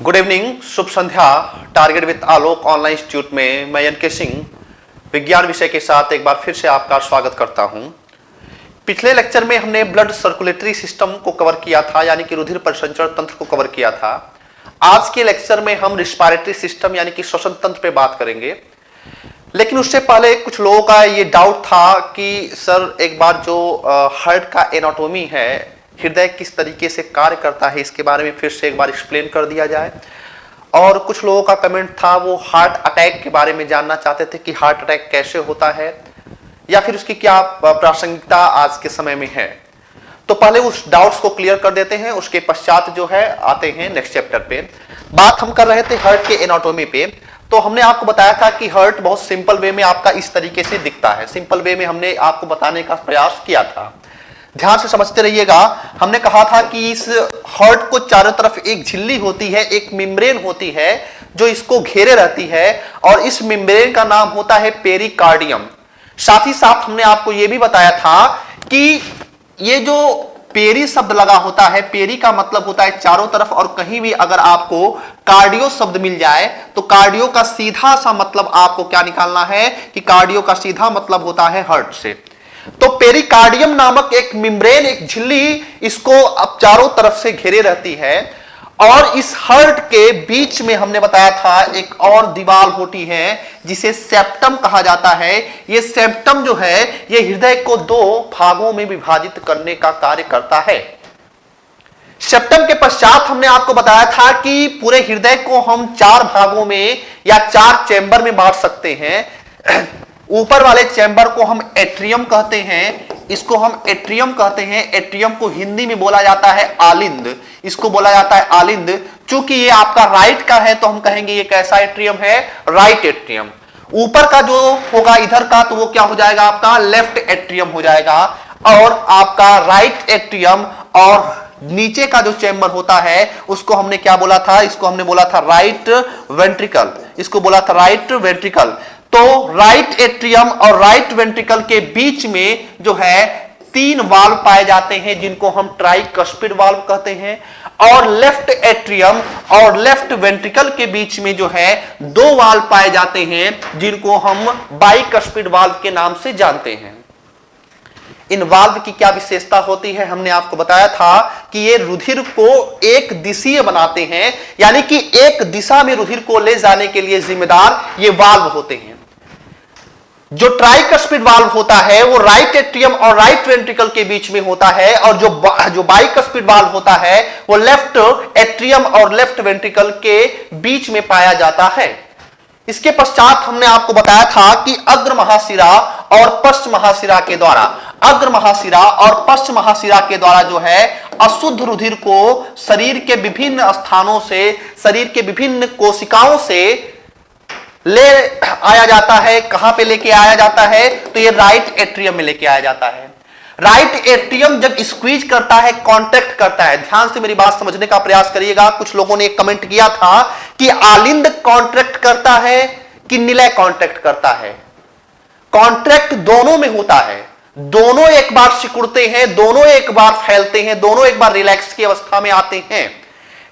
Good evening, Shubh Sandhya. Target with Alok online institute में मैं NK. Singh विज्ञान विषय के साथ एक बार फिर से आपका स्वागत करता हूं। पिछले लेक्चर में हमने ब्लड सर्कुलेटरी सिस्टम को कवर किया था, यानी कि रुधिर परिसंचरण तंत्र को कवर किया था। आज के लेक्चर में हम रिस्पायरेटरी सिस्टम यानी कि श्वसन तंत्र पे बात करेंगे। लेकिन उससे पहले कुछ लोगों का ये डाउट था कि सर एक बार जो हार्ट का एनाटॉमी है, हृदय किस तरीके से कार्य करता है, इसके बारे में फिर से एक बार एक्सप्लेन कर दिया जाए। और कुछ लोगों का कमेंट था, वो हार्ट अटैक के बारे में जानना चाहते थे कि हार्ट अटैक कैसे होता है या फिर उसकी क्या प्रासंगिकता आज के समय में है। तो पहले उस डाउट्स को क्लियर कर देते हैं, उसके पश्चात जो है आते हैं नेक्स्ट चैप्टर पे। बात हम कर रहे थे हार्ट के एनाटॉमी पे। तो हमने आपको बताया था कि हार्ट बहुत सिंपल वे में आपका इस तरीके से दिखता है। सिंपल वे में हमने आपको बताने का प्रयास किया था, ध्यान से समझते रहिएगा। हमने कहा था कि इस हार्ट को चारों तरफ एक झिल्ली होती है, एक मेम्ब्रेन होती है जो इसको घेरे रहती है, और इस मेम्ब्रेन का नाम होता है पेरिकार्डियम। साथ ही साथ हमने आपको यह भी बताया था कि ये जो पेरी शब्द लगा होता है, पेरी का मतलब होता है चारों तरफ, और कहीं भी अगर आपको कार्डियो शब्द मिल जाए तो कार्डियो का सीधा सा मतलब आपको क्या निकालना है कि कार्डियो का सीधा मतलब होता है हार्ट से। तो पेरिकार्डियम नामक एक मेम्ब्रेन, एक झिल्ली इसको अब चारों तरफ से घेरे रहती है, और इस हार्ट के बीच में हमने बताया था एक और दीवार होती है जिसे सेप्टम कहा जाता है। यह सेप्टम जो है यह हृदय को दो भागों में विभाजित करने का कार्य करता है। सेप्टम के पश्चात हमने आपको बताया था कि पूरे हृदय को हम चार भागों में या चार चैम्बर में बांट सकते हैं। ऊपर वाले चैम्बर को हम एट्रियम कहते हैं, इसको हम एट्रियम कहते हैं। एट्रियम को हिंदी में बोला जाता है आलिंद, इसको बोला जाता है आलिंद। चूंकि ये आपका राइट का है तो हम कहेंगे ये कैसा एट्रियम है, राइट एट्रियम। ऊपर का जो होगा इधर का तो वो क्या हो जाएगा, आपका लेफ्ट एट्रियम हो जाएगा। और आपका राइट एट्रियम और नीचे का जो चैम्बर होता है उसको हमने क्या बोला था, इसको हमने बोला था राइट वेंट्रिकल, इसको बोला था राइट वेंट्रिकल। तो राइट एट्रियम और राइट वेंट्रिकल के बीच में जो है तीन वाल्व पाए जाते हैं जिनको हम ट्राइकस्पिड वाल्व कहते हैं, और लेफ्ट एट्रियम और लेफ्ट वेंट्रिकल के बीच में जो है दो वाल्व पाए जाते हैं जिनको हम बाइकस्पिड वाल्व के नाम से जानते हैं। इन वाल्व की क्या विशेषता होती है, हमने आपको बताया था कि ये रुधिर को एक दिशीय बनाते हैं, यानी कि एक दिशा में रुधिर को ले जाने के लिए जिम्मेदार ये वाल्व होते हैं। जो ट्राइकस्पिड वाल्व होता है वो राइट एट्रियम और राइट वेंट्रिकल के बीच में होता है, और जो बाइकस्पिड वाल्व होता है वो लेफ्ट एट्रियम और लेफ्ट वेंट्रिकल के बीच में पाया जाता है। इसके पश्चात हमने आपको बताया था कि अग्र महाशिरा और पश्च महाशिरा के द्वारा, अग्र महाशिरा और पश्च महाशिरा के द्वारा जो है अशुद्ध रुधिर को शरीर के विभिन्न स्थानों से, शरीर के विभिन्न कोशिकाओं से ले आया जाता है। कहां पे लेके आया जाता है, तो ये राइट एट्रियम में लेके आया जाता है। राइट एट्रियम जब स्क्वीज करता है, कॉन्ट्रैक्ट करता है, ध्यान से मेरी बात समझने का प्रयास करिएगा। कुछ लोगों ने एक कमेंट किया था कि आलिंद कॉन्ट्रैक्ट करता है कि निलय कॉन्ट्रैक्ट करता है। कॉन्ट्रैक्ट दोनों में होता है, दोनों एक बार सिकुड़ते हैं, दोनों एक बार फैलते हैं, दोनों एक बार रिलैक्स की अवस्था में आते हैं।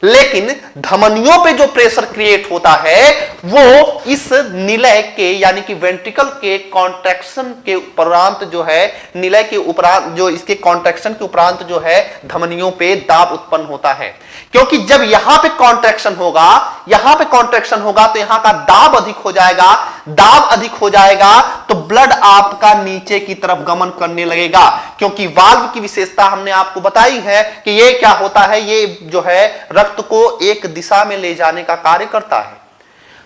लेकिन धमनियों पे जो प्रेशर क्रिएट होता है वो इस निलय के यानी कि वेंट्रिकल के कॉन्ट्रैक्शन के उपरांत जो है, निलय के उपरांत जो इसके कॉन्ट्रैक्शन के उपरांत जो है धमनियों पे दाब उत्पन्न होता है। क्योंकि जब यहां पे कॉन्ट्रैक्शन होगा, यहां पे कॉन्ट्रैक्शन होगा तो यहां का दाब अधिक हो जाएगा। दाब अधिक हो जाएगा तो ब्लड आपका नीचे की तरफ गमन करने लगेगा। क्योंकि वाल्व की विशेषता हमने आपको बताई है कि ये क्या होता है, ये जो है रक्त को एक दिशा में ले जाने का कार्य करता है।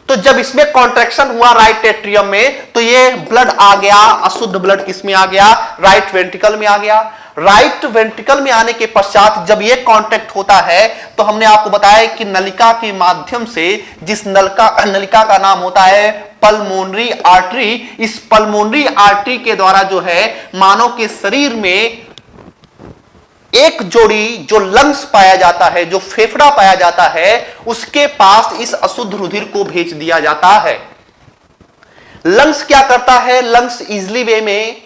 तो जब इसमें कॉन्ट्रैक्शन हुआ राइट एट्रियम में तो ये ब्लड आ गया, अशुद्ध ब्लड किसमें आ गया, राइट वेंट्रिकल में आ गया। राइट वेंट्रिकल में आने के पश्चात जब ये कांटेक्ट होता है तो हमने आपको बताया कि नलिका के माध्यम से, जिस नलिका का नाम होता है पल्मोनरी आर्टरी, इस पल्मोनरी आर्टरी के द्वारा जो है मानव के शरीर में एक जोड़ी जो लंग्स पाया जाता है, जो फेफड़ा पाया जाता है, उसके पास इस अशुद्ध रुधिर को भेज दिया जाता है। लंग्स क्या करता है, लंग्स इजली वे में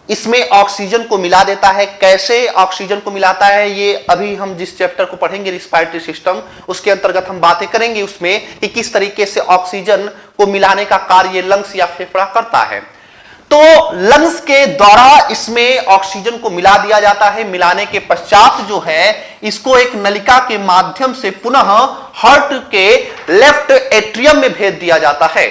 इसमें ऑक्सीजन को मिला देता है। कैसे ऑक्सीजन को मिलाता है, ये अभी हम जिस चैप्टर को पढ़ेंगे रिस्पायरेटरी सिस्टम, उसके अंतर्गत हम बातें करेंगे उसमें कि किस तरीके से ऑक्सीजन को मिलाने का कार्य लंग्स या फेफड़ा करता है। तो लंग्स के द्वारा इसमें ऑक्सीजन को मिला दिया जाता है। मिलाने के पश्चात जो है इसको एक नलिका के माध्यम से पुनः हार्ट के लेफ्ट एट्रियम में भेज दिया जाता है,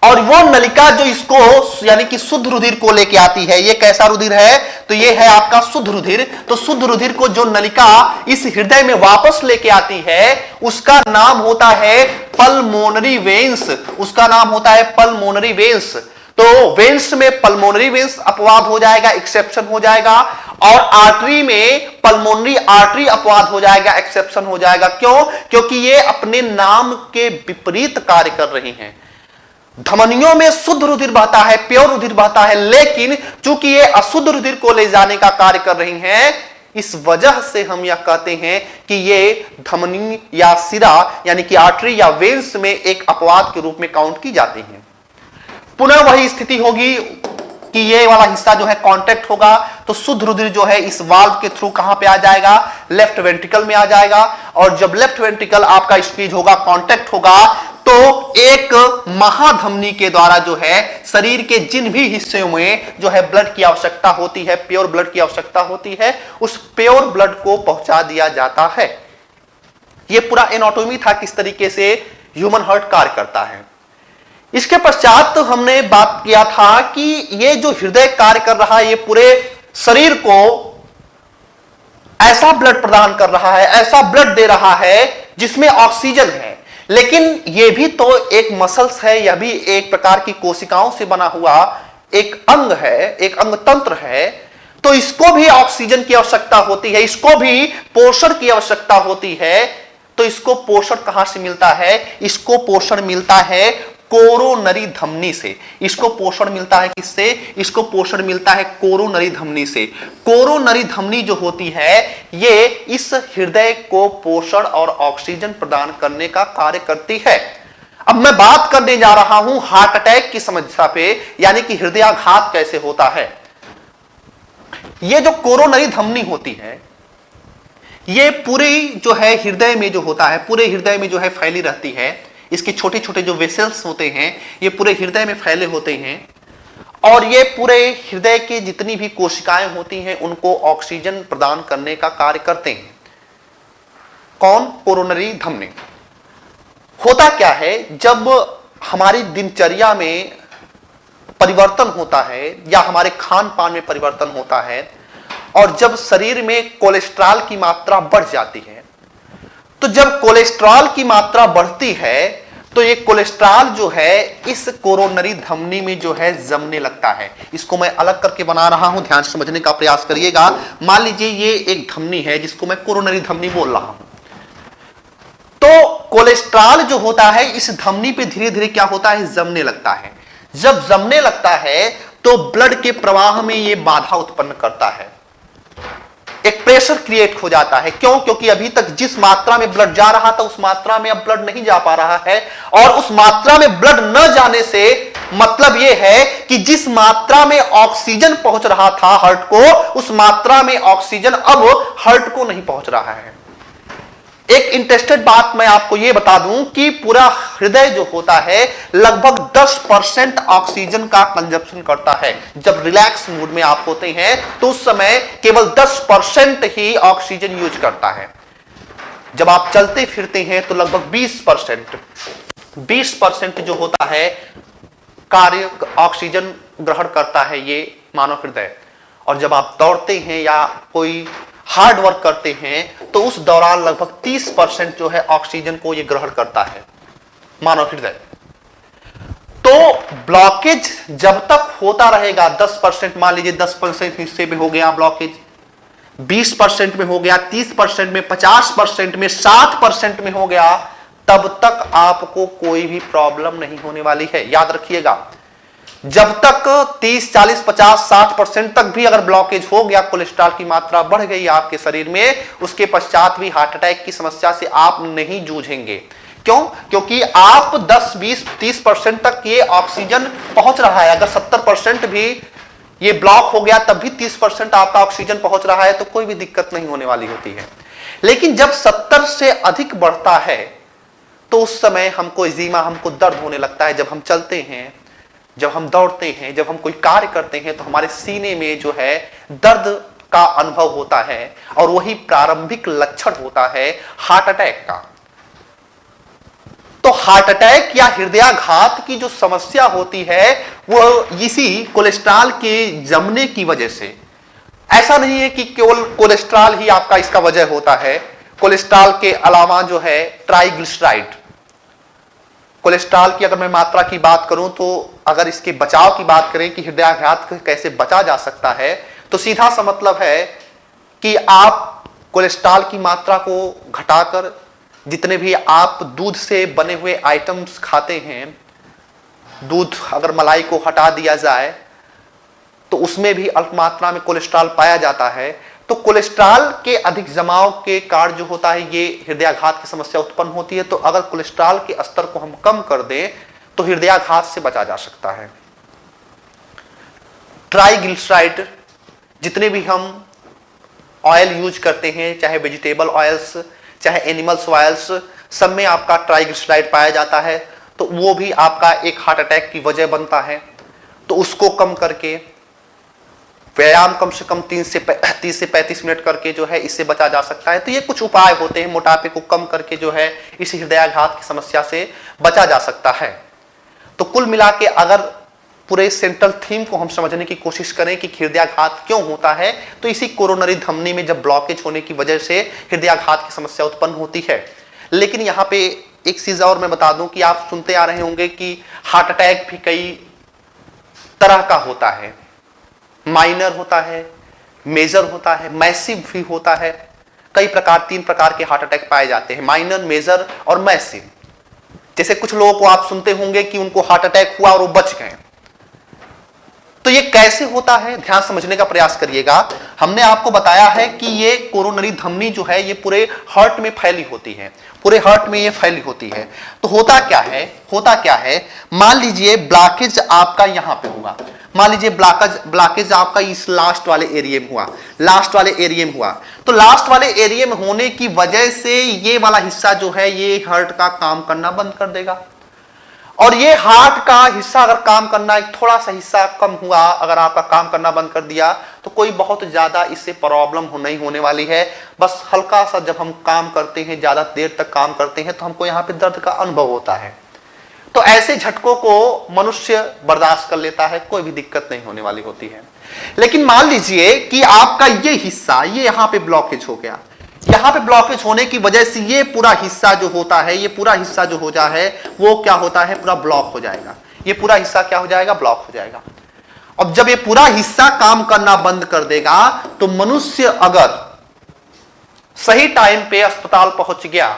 और वो नलिका जो इसको यानी कि शुद्ध रुधिर को लेके आती है। ये कैसा रुधिर है, तो ये है आपका शुद्ध रुधिर। तो शुद्ध रुधिर को जो नलिका इस हृदय में वापस लेके आती है उसका नाम होता है पल्मोनरी वेन्स। उसका नाम होता है पल्मोनरी वेन्स। तो वेन्स में पल्मोनरी वेन्स अपवाद हो जाएगा, एक्सेप्शन हो जाएगा, और आर्टरी में पल्मोनरी आर्टरी अपवाद हो जाएगा, एक्सेप्शन हो जाएगा। क्यों? क्योंकि ये अपने नाम के विपरीत कार्य कर रही हैं। धमनियों में शुद्ध रुधिर बहता है, प्योर रुधिर बहता है, लेकिन चूंकि ये अशुद्ध रुधिर को ले जाने का कार्य कर रही हैं, इस वजह से हम यह कहते हैं कि ये धमनी या सिरा यानी कि आर्टरी या वेन्स में एक अपवाद के रूप में काउंट की जाती हैं। पुनः वही स्थिति होगी कि ये वाला हिस्सा जो है कांटेक्ट होगा, तो शुद्ध रुधिर जो है इस वाल्व के थ्रू कहां पे आ जाएगा, लेफ्ट वेंट्रिकल में आ जाएगा। और जब लेफ्ट वेंट्रिकल आपका स्क्वीज होगा, कांटेक्ट होगा, तो एक महाधमनी के द्वारा जो है शरीर के जिन भी हिस्सों में जो है ब्लड की आवश्यकता होती है, प्योर ब्लड की आवश्यकता होती है, उस प्योर ब्लड को पहुंचा दिया जाता है। यह पूरा एनाटॉमी था किस तरीके से ह्यूमन हार्ट कार्य करता है। इसके पश्चात तो हमने बात किया था कि ये जो हृदय कार्य कर रहा है, ये पूरे शरीर को ऐसा ब्लड प्रदान कर रहा है, ऐसा ब्लड दे रहा है जिसमें ऑक्सीजन है। लेकिन यह भी तो एक मसल्स है, यह भी एक प्रकार की कोशिकाओं से बना हुआ एक अंग है, एक अंग तंत्र है। तो इसको भी ऑक्सीजन की आवश्यकता होती है, इसको भी पोषण की आवश्यकता होती है। तो इसको पोषण कहां से मिलता है? इसको पोषण मिलता है कोरोनरी धमनी से। इसको पोषण मिलता है किससे? इसको पोषण मिलता है कोरोनरी धमनी से। कोरोनरी धमनी जो होती है ये इस हृदय को पोषण और ऑक्सीजन प्रदान करने का कार्य करती है। अब मैं बात करने जा रहा हूं हार्ट अटैक की समस्या पे, यानी कि हृदयाघात कैसे होता है। ये जो कोरोनरी धमनी होती है ये पूरी जो है हृदय में जो होता है, पूरे हृदय में जो है फैली रहती है। इसके छोटे छोटे जो वेसल्स होते हैं ये पूरे हृदय में फैले होते हैं, और ये पूरे हृदय की जितनी भी कोशिकाएं होती हैं उनको ऑक्सीजन प्रदान करने का कार्य करते हैं। कौन? कोरोनरी धमनी। होता क्या है, जब हमारी दिनचर्या में परिवर्तन होता है या हमारे खान पान में परिवर्तन होता है, और जब शरीर में कोलेस्ट्रॉल की मात्रा बढ़ जाती है, तो जब कोलेस्ट्रॉल की मात्रा बढ़ती है तो ये कोलेस्ट्रॉल जो है इस कोरोनरी धमनी में जो है जमने लगता है। इसको मैं अलग करके बना रहा हूं, ध्यान से समझने का प्रयास करिएगा। मान लीजिए ये एक धमनी है जिसको मैं कोरोनरी धमनी बोल रहा हूं। तो कोलेस्ट्रॉल जो होता है इस धमनी पे धीरे धीरे क्या होता है, जमने लगता है। जब जमने लगता है तो ब्लड के प्रवाह में ये बाधा उत्पन्न करता है, एक प्रेशर क्रिएट हो जाता है। क्यों? क्योंकि अभी तक जिस मात्रा में ब्लड जा रहा था उस मात्रा में अब ब्लड नहीं जा पा रहा है, और उस मात्रा में ब्लड न जाने से मतलब यह है कि जिस मात्रा में ऑक्सीजन पहुंच रहा था हार्ट को, उस मात्रा में ऑक्सीजन अब हार्ट को नहीं पहुंच रहा है। एक इंटरेस्टेड बात मैं आपको यह बता दूं कि पूरा हृदय जो होता है लगभग 10% ऑक्सीजन का कंजप्शन करता है। जब रिलैक्स मूड में आप होते हैं तो उस समय केवल 10% ही ऑक्सीजन यूज करता है। जब आप चलते फिरते हैं तो लगभग 20% जो होता है कार्य ऑक्सीजन ग्रहण करता है ये मानव हृदय। और जब आप दौड़ते हैं या कोई हार्ड वर्क करते हैं तो उस दौरान लगभग 30% जो है ऑक्सीजन को ये ग्रहण करता है मानव हृदय। तो ब्लॉकेज जब तक होता रहेगा 10%, मान लीजिए 10% हिस्से में हो गया ब्लॉकेज, 20% में हो गया, 30% में, 50% में, 60% में हो गया, तब तक आपको कोई भी प्रॉब्लम नहीं होने वाली है। याद रखिएगा, जब तक 30, 40, 50, 60% तक भी अगर ब्लॉकेज हो गया, कोलेस्ट्रॉल की मात्रा बढ़ गई आपके शरीर में, उसके पश्चात भी हार्ट अटैक की समस्या से आप नहीं जूझेंगे। क्यों? क्योंकि आप 10, 20, 30% तक ये ऑक्सीजन पहुंच रहा है। अगर 70% भी ये ब्लॉक हो गया तब भी 30% आपका ऑक्सीजन पहुंच रहा है तो कोई भी दिक्कत नहीं होने वाली होती है। लेकिन जब 70 से अधिक बढ़ता है तो उस समय हमको एजीमा, हमको दर्द होने लगता है। जब हम चलते हैं, जब हम दौड़ते हैं, जब हम कोई कार्य करते हैं तो हमारे सीने में जो है दर्द का अनुभव होता है और वही प्रारंभिक लक्षण होता है हार्ट अटैक का। तो हार्ट अटैक या हृदयाघात की जो समस्या होती है वो इसी कोलेस्ट्रॉल के जमने की वजह से। ऐसा नहीं है कि केवल कोलेस्ट्रॉल ही आपका इसका वजह होता है। कोलेस्ट्रॉल के अलावा जो है ट्राइग्लिसराइड, कोलेस्ट्रॉल की अगर मैं मात्रा की बात करूं तो अगर इसके बचाव की बात करें कि हृदयाघात कैसे बचा जा सकता है तो सीधा सा मतलब है कि आप कोलेस्ट्रॉल की मात्रा को घटाकर जितने भी आप दूध से बने हुए आइटम्स खाते हैं, दूध अगर मलाई को हटा दिया जाए तो उसमें भी अल्प मात्रा में कोलेस्ट्रॉल पाया जाता है। तो कोलेस्ट्रॉल के अधिक जमाव के कारण जो होता है ये हृदयाघात की समस्या उत्पन्न होती है। तो अगर कोलेस्ट्रॉल के स्तर को हम कम कर दें तो हृदयाघात से बचा जा सकता है। ट्राइग्लिसराइड, जितने भी हम ऑयल यूज करते हैं, चाहे वेजिटेबल ऑयल्स चाहे एनिमल्स ऑयल्स, सब में आपका ट्राइग्लिसराइड पाया जाता है। तो वो भी आपका एक हार्ट अटैक की वजह बनता है। तो उसको कम करके व्यायाम कम से कम 30 से 35 मिनट करके जो है इससे बचा जा सकता है। तो ये कुछ उपाय होते हैं, मोटापे को कम करके जो है इस हृदयाघात की समस्या से बचा जा सकता है। तो कुल मिला के अगर पूरे सेंट्रल थीम को हम समझने की कोशिश करें कि हृदयाघात क्यों होता है तो इसी कोरोनरी धमनी में जब ब्लॉकेज होने की वजह से हृदयाघात की समस्या उत्पन्न होती है। लेकिन यहाँ पे एक चीज और मैं बता दूं कि आप सुनते आ रहे होंगे कि हार्ट अटैक भी कई तरह का होता है। माइनर होता है, मेजर होता है, मैसिव भी होता है। कई प्रकार, 3 प्रकार के हार्ट अटैक पाए जाते हैं, माइनर, मेजर और मैसिव। जैसे कुछ लोगों को आप सुनते होंगे कि उनको हार्ट अटैक हुआ और वो बच गए। तो ये कैसे होता है, ध्यान समझने का प्रयास करिएगा। हमने आपको बताया है कि ये कोरोनरी धमनी जो है ये पूरे हार्ट में फैली होती है, पूरे हार्ट में ये फैली होती है। तो होता क्या है, मान लीजिए ब्लॉकेज आपका यहां पे हुआ, मान लीजिए ब्लॉकेज आपका इस लास्ट वाले एरिया में हुआ, तो लास्ट वाले एरिया में होने की वजह से ये वाला हिस्सा जो है ये हार्ट का काम करना बंद कर देगा। और ये हार्ट का हिस्सा अगर काम करना, एक थोड़ा सा हिस्सा कम हुआ, अगर आपका काम करना बंद कर दिया तो कोई बहुत ज्यादा इससे प्रॉब्लम नहीं होने वाली है। बस हल्का सा जब हम काम करते हैं, ज्यादा देर तक काम करते हैं तो हमको यहाँ पे दर्द का अनुभव होता है। तो ऐसे झटकों को मनुष्य बर्दाश्त कर लेता है, कोई भी दिक्कत नहीं होने वाली होती है। लेकिन मान लीजिए कि आपका ये हिस्सा, ये यहाँ पे ब्लॉकेज हो गया, यहां पे ब्लॉकेज होने की वजह से ये पूरा हिस्सा जो होता है, ये पूरा हिस्सा जो हो जाए है वो क्या होता है, पूरा ब्लॉक हो जाएगा। ये पूरा हिस्सा क्या हो जाएगा, ब्लॉक हो जाएगा। अब जब ये पूरा हिस्सा काम करना बंद कर देगा तो मनुष्य अगर सही टाइम पे अस्पताल पहुंच गया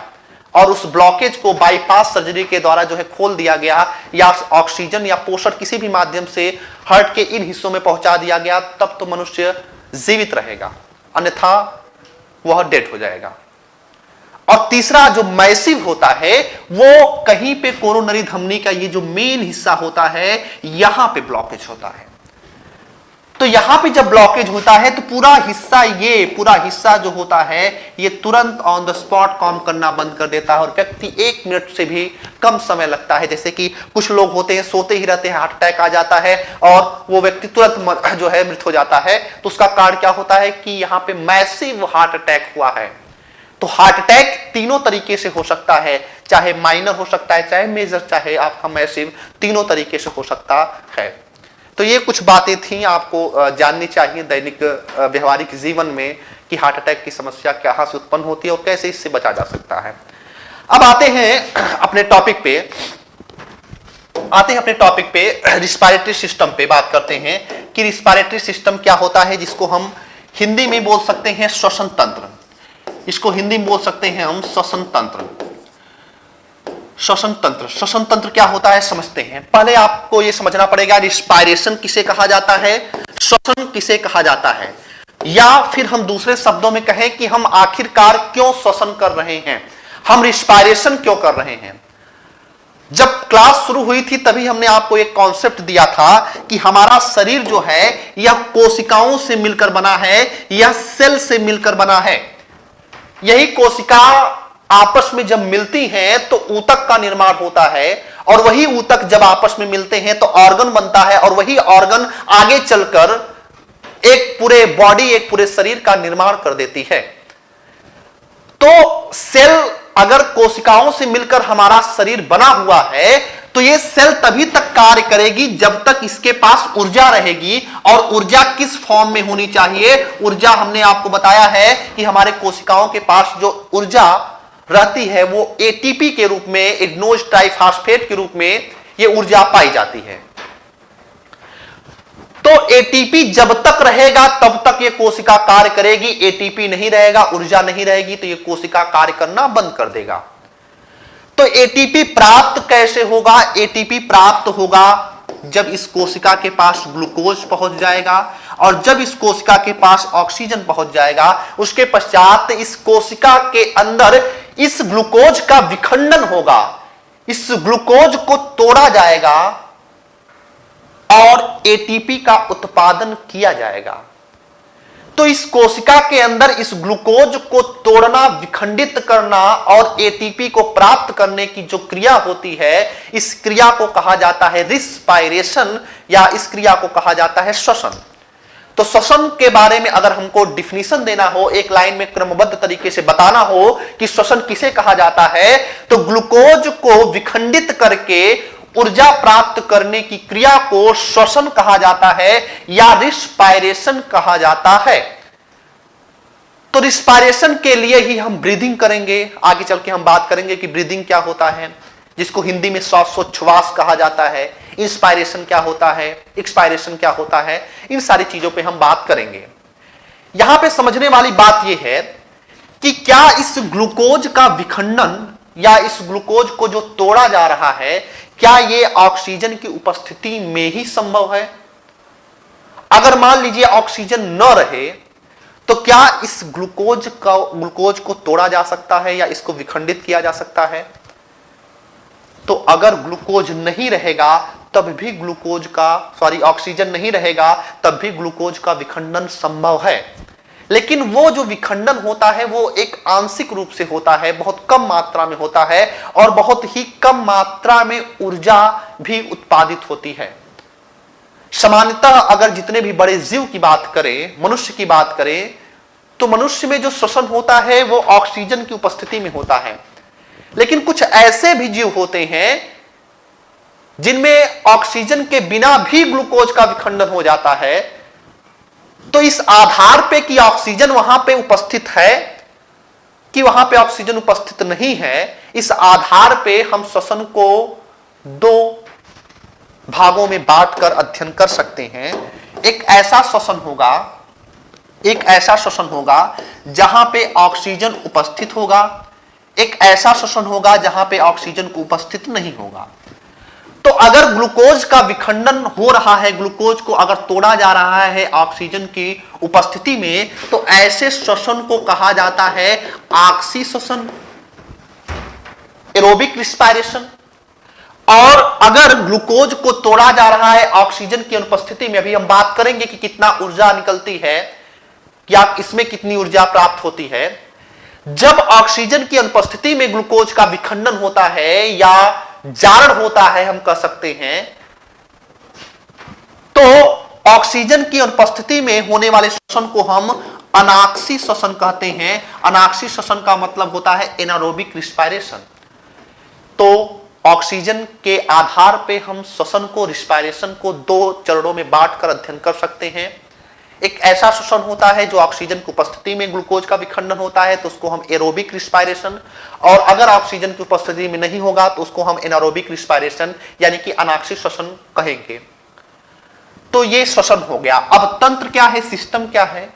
और उस ब्लॉकेज को बाईपास सर्जरी के द्वारा जो है खोल दिया गया, या ऑक्सीजन या पोषण किसी भी माध्यम से हार्ट के इन हिस्सों में पहुंचा दिया गया, तब तो मनुष्य जीवित रहेगा, अन्यथा वह डेड हो जाएगा। और तीसरा जो मैसिव होता है वो कहीं पे कोरोनरी धमनी का ये जो मेन हिस्सा होता है यहां पे ब्लॉकेज होता है। तो यहां पे जब ब्लॉकेज होता है तो पूरा हिस्सा जो होता है ये तुरंत ऑन द स्पॉट काम करना बंद कर देता है और व्यक्ति 1 मिनट से भी कम समय लगता है। जैसे कि कुछ लोग होते हैं, सोते ही रहते हैं, हार्ट अटैक आ जाता है और वो व्यक्ति तुरंत जो है मृत हो जाता है। तो उसका कारण क्या होता है कि यहाँ पे मैसिव हार्ट अटैक हुआ है। तो हार्ट अटैक तीनों तरीके से हो सकता है, चाहे माइनर हो सकता है, चाहे मेजर, चाहे आपका मैसिव, तीनों तरीके से हो सकता है। तो ये कुछ बातें थी आपको जाननी चाहिए दैनिक व्यवहारिक जीवन में कि हार्ट अटैक की समस्या कहां से उत्पन्न होती है और कैसे इससे बचा जा सकता है। अब आते हैं अपने टॉपिक पे, रिस्पायरेटरी सिस्टम पे बात करते हैं कि रिस्पायरेटरी सिस्टम क्या होता है, जिसको हम हिंदी में बोल सकते हैं श्वसन तंत्र। इसको हिंदी में बोल सकते हैं हम श्वसन तंत्र। श्वसन तंत्र क्या होता है समझते हैं। पहले आपको यह समझना पड़ेगा रिस्पायरेशन किसे कहा जाता है, श्वसन किसे कहा जाता है, या फिर हम दूसरे शब्दों में कहें कि हम आखिरकार क्यों श्वसन कर रहे हैं, हम रिस्पायरेशन क्यों कर रहे हैं। जब क्लास शुरू हुई थी तभी हमने आपको एक कॉन्सेप्ट दिया था कि हमारा शरीर जो है यह कोशिकाओं से मिलकर बना है, यह सेल से मिलकर बना है। यही कोशिका आपस में जब मिलती हैं तो ऊतक का निर्माण होता है, और वही ऊतक जब आपस में मिलते हैं तो ऑर्गन बनता है, और वही ऑर्गन आगे चलकर एक पूरे बॉडी, एक पूरे शरीर का निर्माण कर देती है। तो सेल अगर कोशिकाओं से मिलकर हमारा शरीर बना हुआ है तो यह सेल तभी तक कार्य करेगी जब तक इसके पास ऊर्जा रहेगी। और ऊर्जा किस फॉर्म में होनी चाहिए? ऊर्जा हमने आपको बताया है कि हमारे कोशिकाओं के पास जो ऊर्जा रहती है वो एटीपी के रूप में, इग्नोज ट्राइफॉस्फेट के रूप में यह ऊर्जा पाई जाती है। तो एटीपी जब तक रहेगा तब तक यह कोशिका कार्य करेगी। एटीपी नहीं रहेगा, ऊर्जा नहीं रहेगी तो यह कोशिका कार्य करना बंद कर देगा। तो एटीपी प्राप्त कैसे होगा? एटीपी प्राप्त होगा जब इस कोशिका के पास ग्लूकोज पहुंच जाएगा, और जब इस कोशिका के पास ऑक्सीजन पहुंच जाएगा उसके पश्चात इस कोशिका के अंदर इस ग्लूकोज का विखंडन होगा, इस ग्लूकोज को तोड़ा जाएगा और एटीपी का उत्पादन किया जाएगा। तो इस कोशिका के अंदर इस ग्लूकोज को तोड़ना, विखंडित करना और एटीपी को प्राप्त करने की जो क्रिया होती है, इस क्रिया को कहा जाता है रिस्पायरेशन, या इस क्रिया को कहा जाता है श्वसन। तो श्वसन के बारे में अगर हमको डिफिनीशन देना हो, एक लाइन में क्रमबद्ध तरीके से बताना हो कि श्वसन किसे कहा जाता है, तो ग्लूकोज को विखंडित करके ऊर्जा प्राप्त करने की क्रिया को श्वसन कहा जाता है या रिस्पायरेशन कहा जाता है। तो रिस्पायरेशन के लिए ही हम ब्रीदिंग करेंगे। आगे चल के हम बात करेंगे कि ब्रीदिंग क्या होता है, जिसको हिंदी में श्वासोच्छ्वास कहा जाता है। इंस्पायरेशन क्या होता है, एक्सपायरेशन क्या होता है, इन सारी चीजों पे हम बात करेंगे। यहां पे समझने वाली बात यह है कि क्या इस ग्लूकोज का विखंडन या इस ग्लूकोज को जो तोड़ा जा रहा है, क्या यह ऑक्सीजन की उपस्थिति में ही संभव है? अगर मान लीजिए ऑक्सीजन न रहे तो क्या इस ग्लूकोज को तोड़ा जा सकता है या इसको विखंडित किया जा सकता है? तो अगर ग्लूकोज नहीं रहेगा तब भी ऑक्सीजन नहीं रहेगा तब भी ग्लूकोज का विखंडन संभव है। लेकिन वो जो विखंडन होता है वो एक आंशिक रूप से होता है, बहुत कम मात्रा में होता है, और बहुत ही कम मात्रा में ऊर्जा भी उत्पादित होती है। सामान्यतः अगर जितने भी बड़े जीव की बात करें, मनुष्य की बात करें, तो मनुष्य में जो श्वसन होता है वो ऑक्सीजन की उपस्थिति में होता है। लेकिन कुछ ऐसे भी जीव होते हैं जिनमें ऑक्सीजन के बिना भी ग्लूकोज का विखंडन हो जाता है। तो इस आधार पे कि ऑक्सीजन वहां पे उपस्थित है कि वहां पे ऑक्सीजन उपस्थित नहीं है, इस आधार पे हम श्वसन को दो भागों में बांटकर अध्ययन कर सकते हैं। एक ऐसा श्वसन होगा जहां पे ऑक्सीजन उपस्थित होगा, एक ऐसा श्वसन होगा जहां पे ऑक्सीजन को उपस्थित नहीं होगा। तो अगर ग्लूकोज का विखंडन हो रहा है, ग्लूकोज को अगर तोड़ा जा रहा है ऑक्सीजन की उपस्थिति में, तो ऐसे श्वसन को कहा जाता है ऑक्सी श्वसन, एरोबिक रिस्पायरेशन। और अगर ग्लूकोज को तोड़ा जा रहा है ऑक्सीजन की अनुपस्थिति में, अभी हम बात करेंगे कि कितना ऊर्जा निकलती है या इसमें कितनी ऊर्जा प्राप्त होती है। जब ऑक्सीजन की अनुपस्थिति में ग्लूकोज का विखंडन होता है या जारण होता है, हम कह सकते हैं, तो ऑक्सीजन की अनुपस्थिति में होने वाले श्वसन को हम अनाक्सी श्वसन कहते हैं। अनाक्सी श्वसन का मतलब होता है एनारोबिक रिस्पायरेशन। तो ऑक्सीजन के आधार पे हम श्वसन को, रिस्पायरेशन को दो चरणों में बांटकर अध्ययन कर सकते हैं। एक ऐसा श्वसन होता है जो ऑक्सीजन की उपस्थिति में ग्लूकोज का विखंडन होता है, तो उसको हम एरोबिक रिस्पायरेशन, और अगर ऑक्सीजन की उपस्थिति में नहीं होगा तो उसको हम एनारोबिक रिस्पायरेशन यानी कि अनाक्सी श्वसन कहेंगे। तो ये श्वसन हो गया। अब तंत्र क्या है, सिस्टम क्या है?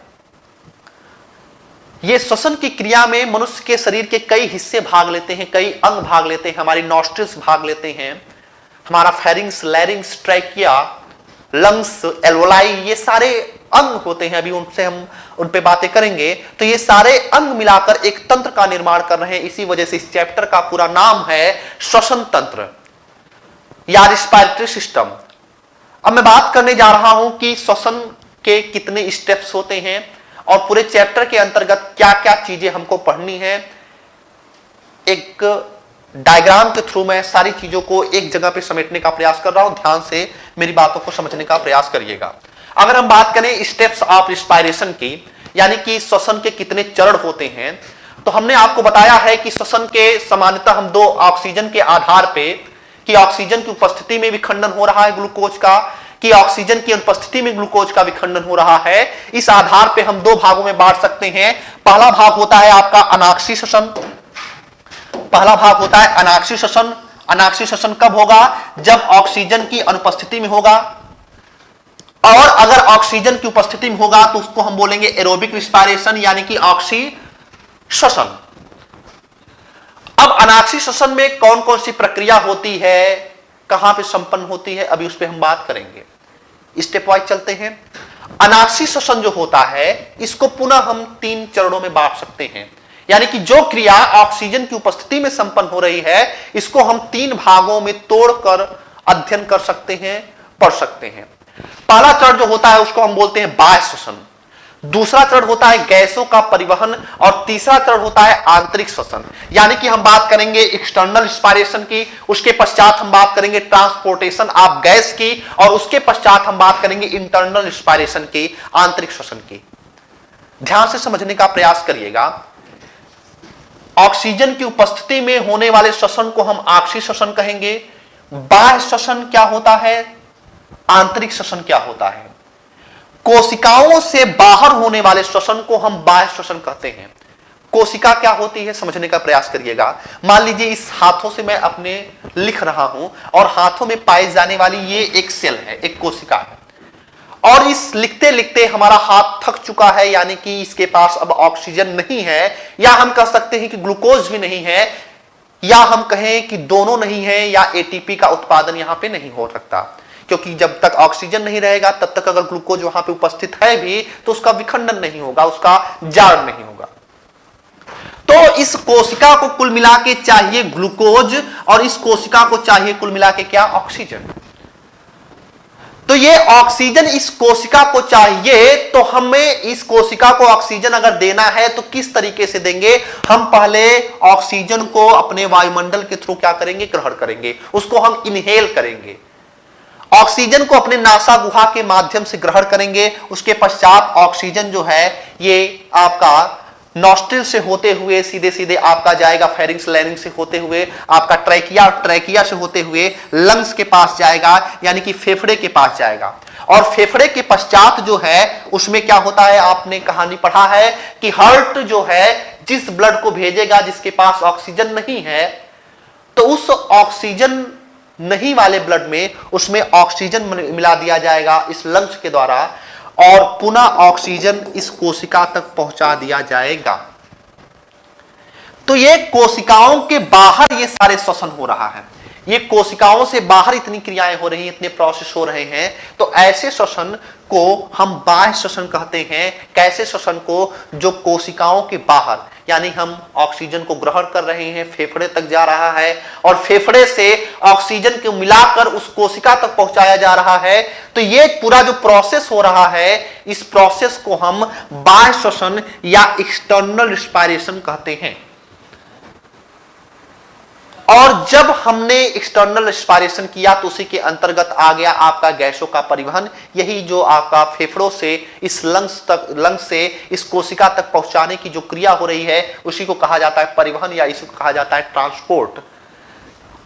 ये श्वसन की क्रिया में मनुष्य के शरीर के कई हिस्से भाग लेते हैं, कई अंग भाग लेते हैं। हमारी नॉस्ट्रिल्स भाग लेते हैं, हमारा फेरिंग्स, लैरिंग्स, ट्रैकिया, लंग्स, एल्वोलाई, ये सारे अंग होते हैं। अभी हम उन पे बातें करेंगे। तो ये सारे अंग मिलाकर एक तंत्र का निर्माण कर रहे हैं। इसी वजह से इस चैप्टर का पूरा नाम है श्वसन तंत्र। या रिस्पायरेटरी सिस्टम। अब मैं बात करने जा रहा हूं कि श्वसन के कितने स्टेप्स होते हैं और पूरे चैप्टर के अंतर्गत क्या क्या चीजें हमको पढ़नी है। एक डायग्राम के थ्रू मैं सारी चीजों को एक जगह पे समेटने का प्रयास कर रहा हूं। ध्यान से मेरी बातों को समझने का प्रयास करिएगा। अगर हम बात करें स्टेप्स ऑफ रिस्पायरेशन की, यानी कि श्वसन के कितने चरण होते हैं, तो हमने आपको बताया है कि श्वसन के सामान्यतः हम दो ऑक्सीजन के आधार पे, कि ऑक्सीजन की उपस्थिति में विखंडन हो रहा है ग्लूकोज का, कि ऑक्सीजन की अनुपस्थिति में ग्लूकोज का विखंडन हो रहा है। इस आधार पे हम दो भागों में बांट सकते हैं। पहला भाग होता है आपका अनाक्षी श्वसन। पहला भाग होता है अनाक्षी श्वसन। अनाक्षी श्वसन कब होगा? जब ऑक्सीजन की अनुपस्थिति में होगा, और अगर ऑक्सीजन की उपस्थिति में होगा तो उसको हम बोलेंगे एरोबिक रिस्पायरेशन, यानी कि ऑक्सी श्वसन। अब अनाक्षी श्वसन में कौन कौन सी प्रक्रिया होती है, कहां पे संपन्न होती है, अभी उस पर हम बात करेंगे। स्टेप वाइज चलते हैं। अनाक्षी श्वसन जो होता है इसको पुनः हम 3 चरणों में बांट सकते हैं, यानी कि जो क्रिया ऑक्सीजन की उपस्थिति में संपन्न हो रही है इसको हम 3 भागों में तोड़कर अध्ययन कर सकते हैं, पढ़ सकते हैं। पहला चरण जो होता है उसको हम बोलते हैं बाह्य श्वसन, दूसरा चरण होता है गैसों का परिवहन, और तीसरा चरण होता है आंतरिक श्वसन। यानी कि हम बात करेंगे एक्सटर्नल रिस्पायरेशन की, उसके पश्चात हम बात करेंगे ट्रांसपोर्टेशन ऑफ गैस की, और उसके पश्चात हम बात करेंगे इंटरनल रिस्पायरेशन की, आंतरिक श्वसन की। ध्यान से समझने का प्रयास करिएगा। ऑक्सीजन की उपस्थिति में होने वाले श्वसन को हम आक्षी श्वसन कहेंगे। बाह्य श्वसन क्या होता है, आंतरिक श्वसन क्या होता है। कोशिकाओं से बाहर होने वाले श्वसन को हम बाह्य श्वसन कहते हैं। कोशिका क्या होती है समझने का प्रयास करिएगा। मान लीजिए इस हाथों से मैं अपने लिख रहा हूं और हाथों में पाई जाने वाली ये एक सेल है, एक कोशिका है, और इस लिखते लिखते हमारा हाथ थक चुका है, यानी कि इसके पास अब ऑक्सीजन नहीं है, या हम कह सकते हैं कि ग्लूकोज भी नहीं है, या हम कहें कि दोनों नहीं है, या एटीपी का उत्पादन यहां पे नहीं हो सकता, क्योंकि जब तक ऑक्सीजन नहीं रहेगा तब तक अगर ग्लूकोज वहां पे उपस्थित है भी तो उसका विखंडन नहीं होगा, उसका जारण नहीं होगा। तो इस कोशिका को कुल मिला के चाहिए ग्लूकोज, और इस कोशिका को चाहिए कुल मिला के क्या, ऑक्सीजन। तो ये ऑक्सीजन इस कोशिका को चाहिए, तो हमें इस कोशिका को ऑक्सीजन अगर देना है तो किस तरीके से देंगे? हम पहले ऑक्सीजन को अपने वायुमंडल के थ्रू क्या करेंगे, ग्रहण करेंगे, उसको हम इनहेल करेंगे। ऑक्सीजन को अपने नासा गुहा के माध्यम से ग्रहण करेंगे। उसके पश्चात ऑक्सीजन जो है ये आपका नॉस्ट्रिल से होते हुए सीधे सीधे आपका जाएगा फेरिंग्स लैरिंग्स से होते हुए आपका ट्रैकिया, ट्रैकिया से होते हुए लंग्स के पास जाएगा, यानी कि फेफड़े के पास जाएगा। और फेफड़े के पश्चात जो है उसमें क्या होता है, आपने कहानी पढ़ा है कि हार्ट जो है जिस ब्लड को भेजेगा जिसके पास ऑक्सीजन नहीं है, तो उस ऑक्सीजन नहीं वाले ब्लड में उसमें ऑक्सीजन मिला दिया जाएगा इस लंग्स के द्वारा, और पुनः ऑक्सीजन इस कोशिका तक पहुंचा दिया जाएगा। तो ये कोशिकाओं के बाहर ये सारे श्वसन हो रहा है, ये कोशिकाओं से बाहर इतनी क्रियाएं हो रही हैं, इतने प्रोसेस हो रहे हैं, तो ऐसे श्वसन को हम बाह्य श्वसन कहते हैं। कैसे श्वसन को? जो कोशिकाओं के बाहर, यानी हम ऑक्सीजन को ग्रहण कर रहे हैं, फेफड़े तक जा रहा है, और फेफड़े से ऑक्सीजन को मिलाकर उस कोशिका तक पहुंचाया जा रहा है। तो ये पूरा जो प्रोसेस हो रहा है, इस प्रोसेस को हम बाह्य श्वसन या एक्सटर्नल रिस्पायरेशन कहते हैं। और जब हमने एक्सटर्नल रिस्पायरेशन किया तो उसी के अंतर्गत आ गया आपका गैसों का परिवहन। यही जो आपका फेफड़ों से इस लंग्स से इस कोशिका तक पहुंचाने की जो क्रिया हो रही है उसी को कहा जाता है परिवहन, या इसी को कहा जाता है ट्रांसपोर्ट।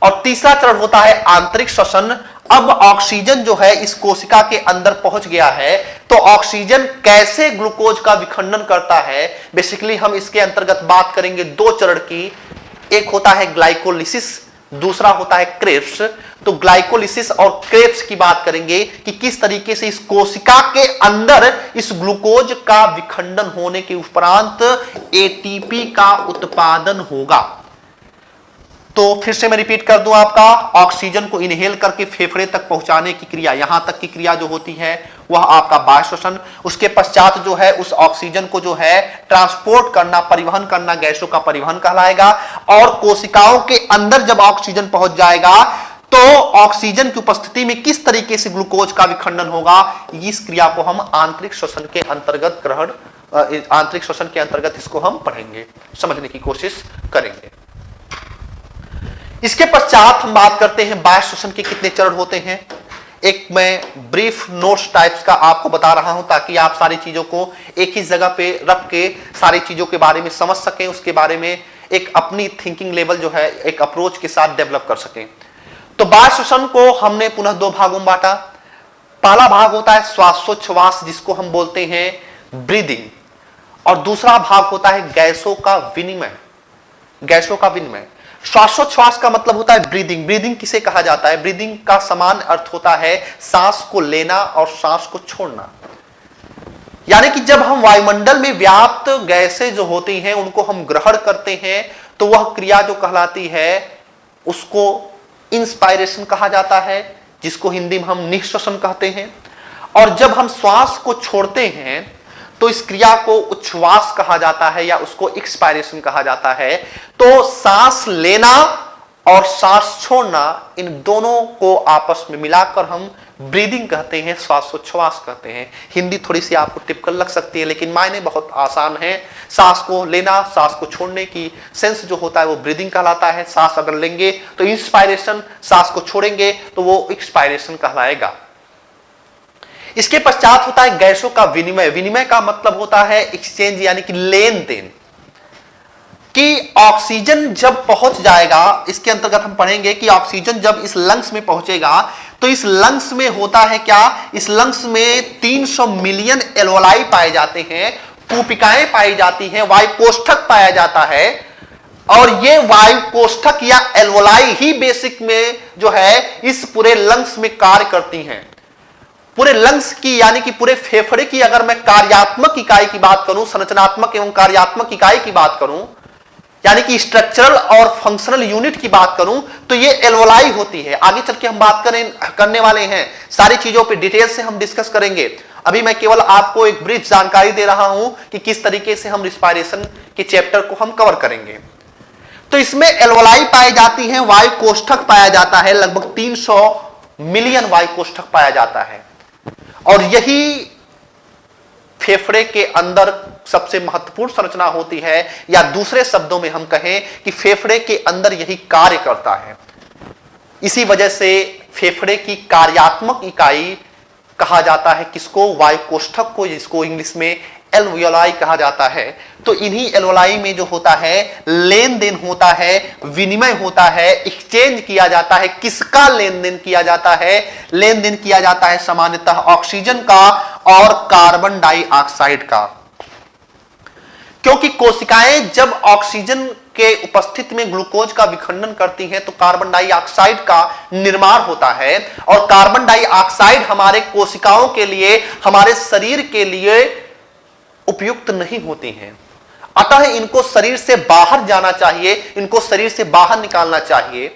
और तीसरा चरण होता है आंतरिक श्वसन। अब ऑक्सीजन जो है इस कोशिका के अंदर पहुंच गया है, तो ऑक्सीजन कैसे ग्लूकोज का विखंडन करता है, बेसिकली हम इसके अंतर्गत बात करेंगे 2 चरण की। एक होता है ग्लाइकोलिसिस, दूसरा होता है क्रेब्स। तो ग्लाइकोलिसिस और क्रेब्स की बात करेंगे कि किस तरीके से इस कोशिका के अंदर इस ग्लूकोज का विखंडन होने के उपरांत एटीपी का उत्पादन होगा। तो फिर से मैं रिपीट कर दूं, आपका ऑक्सीजन को इनहेल करके फेफड़े तक पहुंचाने की क्रिया, यहां तक की क्रिया जो होती है वह आपका बाह्य श्वसन। उसके पश्चात जो है उस ऑक्सीजन को जो है ट्रांसपोर्ट करना, परिवहन करना, गैसों का परिवहन कहलाएगा। और कोशिकाओं के अंदर जब ऑक्सीजन पहुंच जाएगा तो तो ऑक्सीजन की उपस्थिति में किस तरीके से ग्लूकोज का विखंडन होगा, इस क्रिया को हम आंतरिक श्वसन के अंतर्गत आंतरिक श्वसन के अंतर्गत इसको हम पढ़ेंगे, समझने की कोशिश करेंगे। इसके पश्चात हम बात करते हैं बाह्य श्वसन के कितने चरण होते हैं। एक मैं ब्रीफ नोट्स टाइप्स का आपको बता रहा हूं ताकि आप सारी चीजों को एक ही जगह पे रख के सारी चीजों के बारे में समझ सकें, उसके बारे में एक अपनी थिंकिंग लेवल जो है एक अप्रोच के साथ डेवलप कर सकें। तो बाह्य श्वसन को हमने पुनः दो भागों में बांटा। पहला भाग होता है श्वासोच्छ्वास जिसको हम बोलते हैं ब्रीदिंग, और दूसरा भाग होता है गैसों का विनिमय। गैसों का विनिमय, श्वासोच्छ्वास का मतलब होता है ब्रीदिंग। ब्रीदिंग किसे कहा जाता है? ब्रीदिंग का समान अर्थ होता है सांस को लेना और सांस को छोड़ना। यानी कि जब हम वायुमंडल में व्याप्त गैसें जो होती हैं उनको हम ग्रहण करते हैं तो वह क्रिया जो कहलाती है उसको इंस्पायरेशन कहा जाता है, जिसको हिंदी में हम निःश्वसन कहते हैं। और जब हम श्वास को छोड़ते हैं तो इस क्रिया को उच्छ्वास कहा जाता है या उसको एक्सपायरेशन कहा जाता है। तो सांस लेना और सांस छोड़ना, इन दोनों को आपस में मिलाकर हम ब्रीदिंग कहते हैं, श्वासोच्छ्वास कहते हैं। हिंदी थोड़ी सी आपको टिपिकल लग सकती है लेकिन मायने बहुत आसान है। सांस को लेना, सांस को छोड़ने की सेंस जो होता है वो ब्रीदिंग कहलाता है। सांस अगर लेंगे तो इंस्पायरेशन, सांस को छोड़ेंगे तो वो एक्सपायरेशन कहलाएगा। इसके पश्चात होता है गैसों का विनिमय। विनिमय का मतलब होता है एक्सचेंज, यानी कि लेन देन। कि ऑक्सीजन जब पहुंच जाएगा, इसके अंतर्गत हम पढ़ेंगे कि ऑक्सीजन जब इस लंग्स में पहुंचेगा तो इस लंग्स में होता है क्या, इस लंग्स में 300 मिलियन एल्वोलाई पाए जाते हैं, कूपिकाएं पाई जाती हैं, वायु कोष्ठक पाया जाता है। और ये वायु कोष्ठक या एल्वोलाई ही बेसिक में जो है इस पूरे लंग्स में कार्य करती हैं। पूरे लंग्स की यानी कि पूरे फेफड़े की अगर मैं कार्यात्मक इकाई की बात करूं, संरचनात्मक एवं कार्यात्मक इकाई की बात करूं, यानी कि स्ट्रक्चरल और फंक्शनल यूनिट की बात करूं, तो ये एल्वोलाई होती है। आगे चल के हम बात करने वाले हैं, सारी चीजों पे डिटेल से हम डिस्कस करेंगे। अभी मैं केवल आपको एक ब्रीफ जानकारी दे रहा हूं कि किस तरीके से हम रिस्पायरेशन के चैप्टर को हम कवर करेंगे। तो इसमें एल्वोलाई पाई जाती है, वायु कोष्ठक पाया जाता है, लगभग 300 मिलियन वायु कोष्ठक पाया जाता है। और यही फेफड़े के अंदर सबसे महत्वपूर्ण संरचना होती है, या दूसरे शब्दों में हम कहें कि फेफड़े के अंदर यही कार्य करता है। इसी वजह से फेफड़े की कार्यात्मक इकाई कहा जाता है किसको, वायु कोष्ठक को, जिसको इंग्लिश में एल्वियोलाई कहा जाता है। तो इन्हीं एल्वोलाई में जो होता है लेन देन होता है, विनिमय होता है, एक्सचेंज किया जाता है। किसका लेन देन किया जाता है? लेन देन किया जाता है सामान्यतः ऑक्सीजन का और कार्बन डाइऑक्साइड का। क्योंकि कोशिकाएं जब ऑक्सीजन के उपस्थिति में ग्लूकोज का विखंडन करती हैं तो कार्बन डाइऑक्साइड का निर्माण होता है, और कार्बन डाइऑक्साइड हमारे कोशिकाओं के लिए, हमारे शरीर के लिए उपयुक्त नहीं होती हैं। अतः इनको शरीर से बाहर जाना चाहिए, इनको शरीर से बाहर निकालना चाहिए।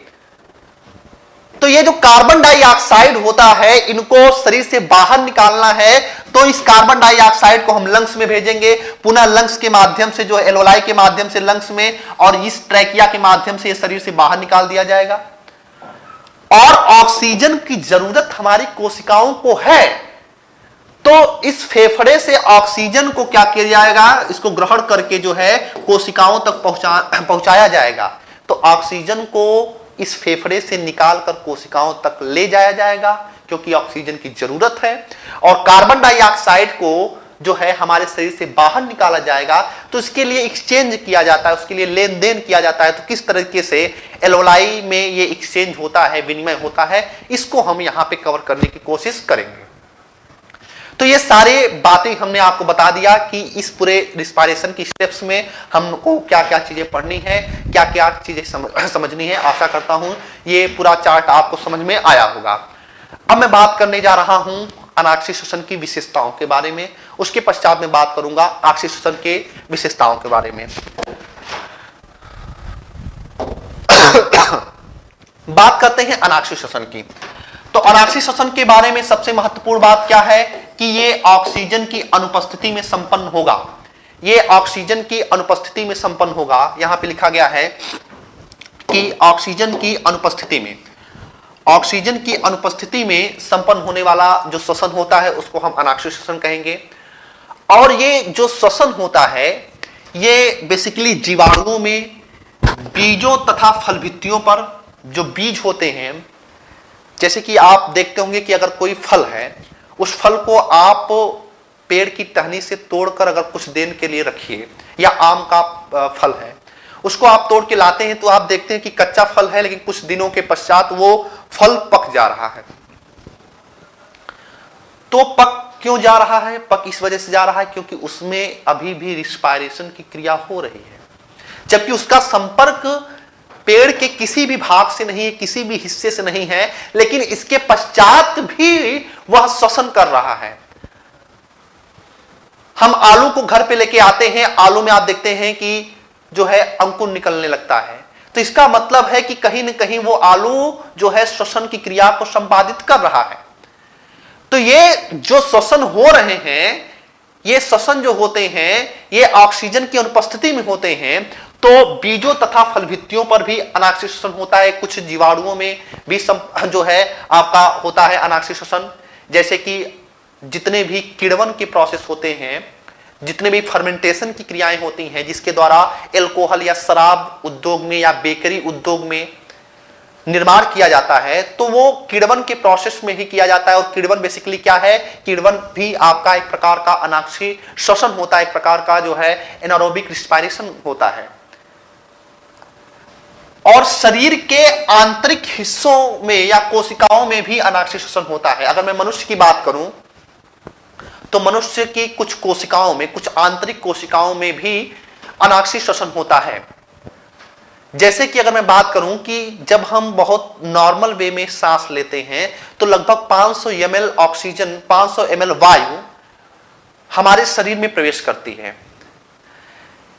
तो ये जो कार्बन डाइऑक्साइड होता है इनको शरीर से बाहर निकालना है, तो इस कार्बन डाइऑक्साइड को हम लंग्स में भेजेंगे, पुनः लंग्स के माध्यम से, जो एल्वोलाई के माध्यम से लंग्स में, और इस ट्रैकिया के माध्यम से शरीर से बाहर निकाल दिया जाएगा। और ऑक्सीजन की जरूरत हमारी कोशिकाओं को है, तो इस फेफड़े से ऑक्सीजन को क्या किया जाएगा, इसको ग्रहण करके जो है कोशिकाओं तक पहुंचाया जाएगा। तो ऑक्सीजन को इस फेफड़े से निकालकर कोशिकाओं तक ले जाया जाएगा, क्योंकि ऑक्सीजन की जरूरत है। और कार्बन डाइऑक्साइड को जो है हमारे शरीर से बाहर निकाला जाएगा, तो इसके लिए एक्सचेंज किया जाता है, उसके लिए लेन देन किया जाता है। तो किस तरीके से एल्वोलाई में ये एक्सचेंज होता है, विनिमय होता है, इसको हम यहां पे कवर करने की कोशिश करेंगे। तो ये सारे बातें हमने आपको बता दिया कि इस पूरे रिस्पायरेशन की स्टेप्स में हमको क्या क्या चीजें पढ़नी है, क्या क्या चीजें समझनी है। आशा करता हूं ये पूरा चार्ट आपको समझ में आया होगा। अब मैं बात करने जा रहा हूं अनाक्षी श्वसन की विशेषताओं के बारे में, उसके पश्चात मैं बात करूंगा आक्षी श्वसन के विशेषताओं के बारे में। बात करते हैं अनाक्षी श्वसन की। तो अनाक्षी श्वसन के बारे में सबसे महत्वपूर्ण बात क्या है कि ये ऑक्सीजन की अनुपस्थिति में संपन्न होगा। ये ऑक्सीजन की अनुपस्थिति में संपन्न होगा। यहां पे लिखा गया है कि ऑक्सीजन की अनुपस्थिति में, ऑक्सीजन की अनुपस्थिति में संपन्न होने वाला जो श्वसन होता है उसको हम अनाक्षी श्वसन कहेंगे। और ये जो श्वसन होता है ये बेसिकली जीवाणुओं में बीजों तथा फलभित्तियों पर जो बीज होते हैं, जैसे कि आप देखते होंगे कि अगर कोई फल है, उस फल को आप पेड़ की टहनी से तोड़कर अगर कुछ दिन के लिए रखिए, या आम का फल है उसको आप तोड़ के लाते हैं तो आप देखते हैं कि कच्चा फल है, लेकिन कुछ दिनों के पश्चात वो फल पक जा रहा है। तो पक क्यों जा रहा है? पक इस वजह से जा रहा है क्योंकि उसमें अभी भी रिस्पायरेशन की क्रिया हो रही है, जबकि उसका संपर्क पेड़ के किसी भी भाग से नहीं है, किसी भी हिस्से से नहीं है, लेकिन इसके पश्चात भी वह श्वसन कर रहा है। हम आलू को घर पे लेके आते हैं, आलू में आप देखते हैं कि जो है अंकुर निकलने लगता है, तो इसका मतलब है कि कहीं न कहीं वो आलू जो है श्वसन की क्रिया को संपादित कर रहा है। तो ये जो श्वसन हो रहे हैं, ये श्वसन जो होते हैं ये ऑक्सीजन की अनुपस्थिति में होते हैं। तो बीजों तथा फलभित्तियों पर भी अनाक्षी श्वसन होता है, कुछ जीवाणुओं में भी जो है आपका होता है अनाक्षी श्वसन। जैसे कि जितने भी किण्वन के प्रोसेस होते हैं, जितने भी फर्मेंटेशन की क्रियाएं होती हैं, जिसके द्वारा एल्कोहल या शराब उद्योग में या बेकरी उद्योग में निर्माण किया जाता है, तो वो किण्वन के प्रोसेस में ही किया जाता है। और किण्वन बेसिकली क्या है? किण्वन भी आपका एक प्रकार का अनाक्षी श्वसन होता है, एक प्रकार का जो है एनारोबिक रिस्पायरेशन होता है। और शरीर के आंतरिक हिस्सों में या कोशिकाओं में भी अनाक्षी श्वसन होता है। अगर मैं मनुष्य की बात करूं तो मनुष्य की कुछ कोशिकाओं में, कुछ आंतरिक कोशिकाओं में भी अनाक्षी श्वसन होता है। जैसे कि अगर मैं बात करूं कि जब हम बहुत नॉर्मल वे में सांस लेते हैं तो लगभग 500 ml ऑक्सीजन, 500 ml वायु हमारे शरीर में प्रवेश करती है,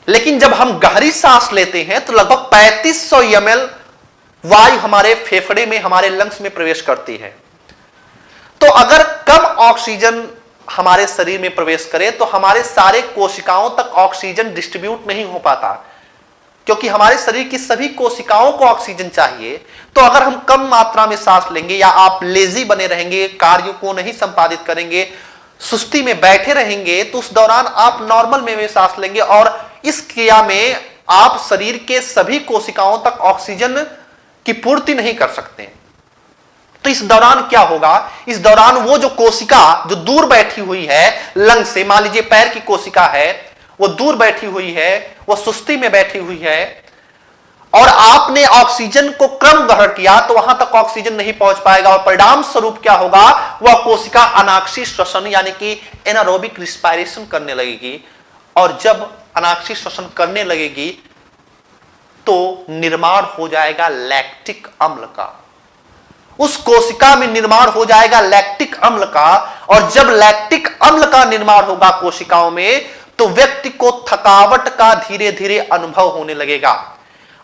लेकिन जब हम गहरी सांस लेते हैं तो लगभग 3500 ml वायु हमारे फेफड़े में, हमारे लंग्स में प्रवेश करती है। तो अगर कम ऑक्सीजन हमारे शरीर में प्रवेश करे तो हमारे सारे कोशिकाओं तक ऑक्सीजन डिस्ट्रीब्यूट नहीं हो पाता, क्योंकि हमारे शरीर की सभी कोशिकाओं को ऑक्सीजन चाहिए। तो अगर हम कम मात्रा में सांस लेंगे या आप लेजी बने रहेंगे, कार्यों को नहीं संपादित करेंगे, सुस्ती में बैठे रहेंगे, तो उस दौरान आप नॉर्मल में सांस लेंगे और इस क्रिया में आप शरीर के सभी कोशिकाओं तक ऑक्सीजन की पूर्ति नहीं कर सकते। तो इस दौरान क्या होगा? इस दौरान वो जो कोशिका जो दूर बैठी हुई है लंग से, मान लीजिए पैर की कोशिका है, वो दूर बैठी हुई है, वो सुस्ती में बैठी हुई है, और आपने ऑक्सीजन को क्रम ग्रहण किया तो वहां तक ऑक्सीजन नहीं पहुंच पाएगा, और परिणाम स्वरूप क्या होगा? वह कोशिका अनाक्षी श्वसन यानी कि एनारोबिक रिस्पायरेशन करने लगेगी। और जब अनाक्षी श्वसन करने लगेगी तो निर्माण हो जाएगा लैक्टिक अम्ल का, उस कोशिका में निर्माण हो जाएगा लैक्टिक अम्ल का। और जब लैक्टिक अम्ल का निर्माण होगा कोशिकाओं में तो व्यक्ति को थकावट का धीरे धीरे अनुभव होने लगेगा।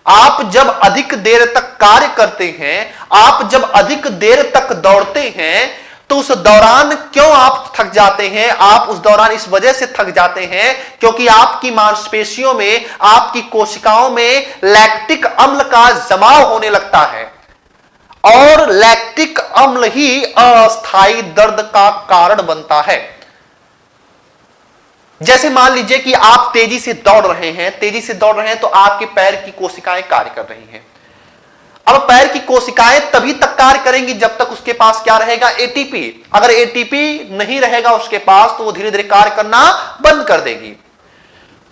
आप जब अधिक देर तक कार्य करते हैं, आप जब अधिक देर तक दौड़ते हैं, तो उस दौरान क्यों आप थक जाते हैं? आप उस दौरान इस वजह से थक जाते हैं क्योंकि आपकी मांसपेशियों में, आपकी कोशिकाओं में लैक्टिक अम्ल का जमाव होने लगता है, और लैक्टिक अम्ल ही अस्थायी दर्द का कारण बनता है। जैसे मान लीजिए कि आप तेजी से दौड़ रहे हैं, तो आपके पैर की कोशिकाएं कार्य कर रही हैं। अब पैर की कोशिकाएं तभी तक कार्य करेंगी जब तक उसके पास क्या रहेगा? एटीपी। अगर एटीपी नहीं रहेगा उसके पास तो वो धीरे धीरे कार्य करना बंद कर देगी।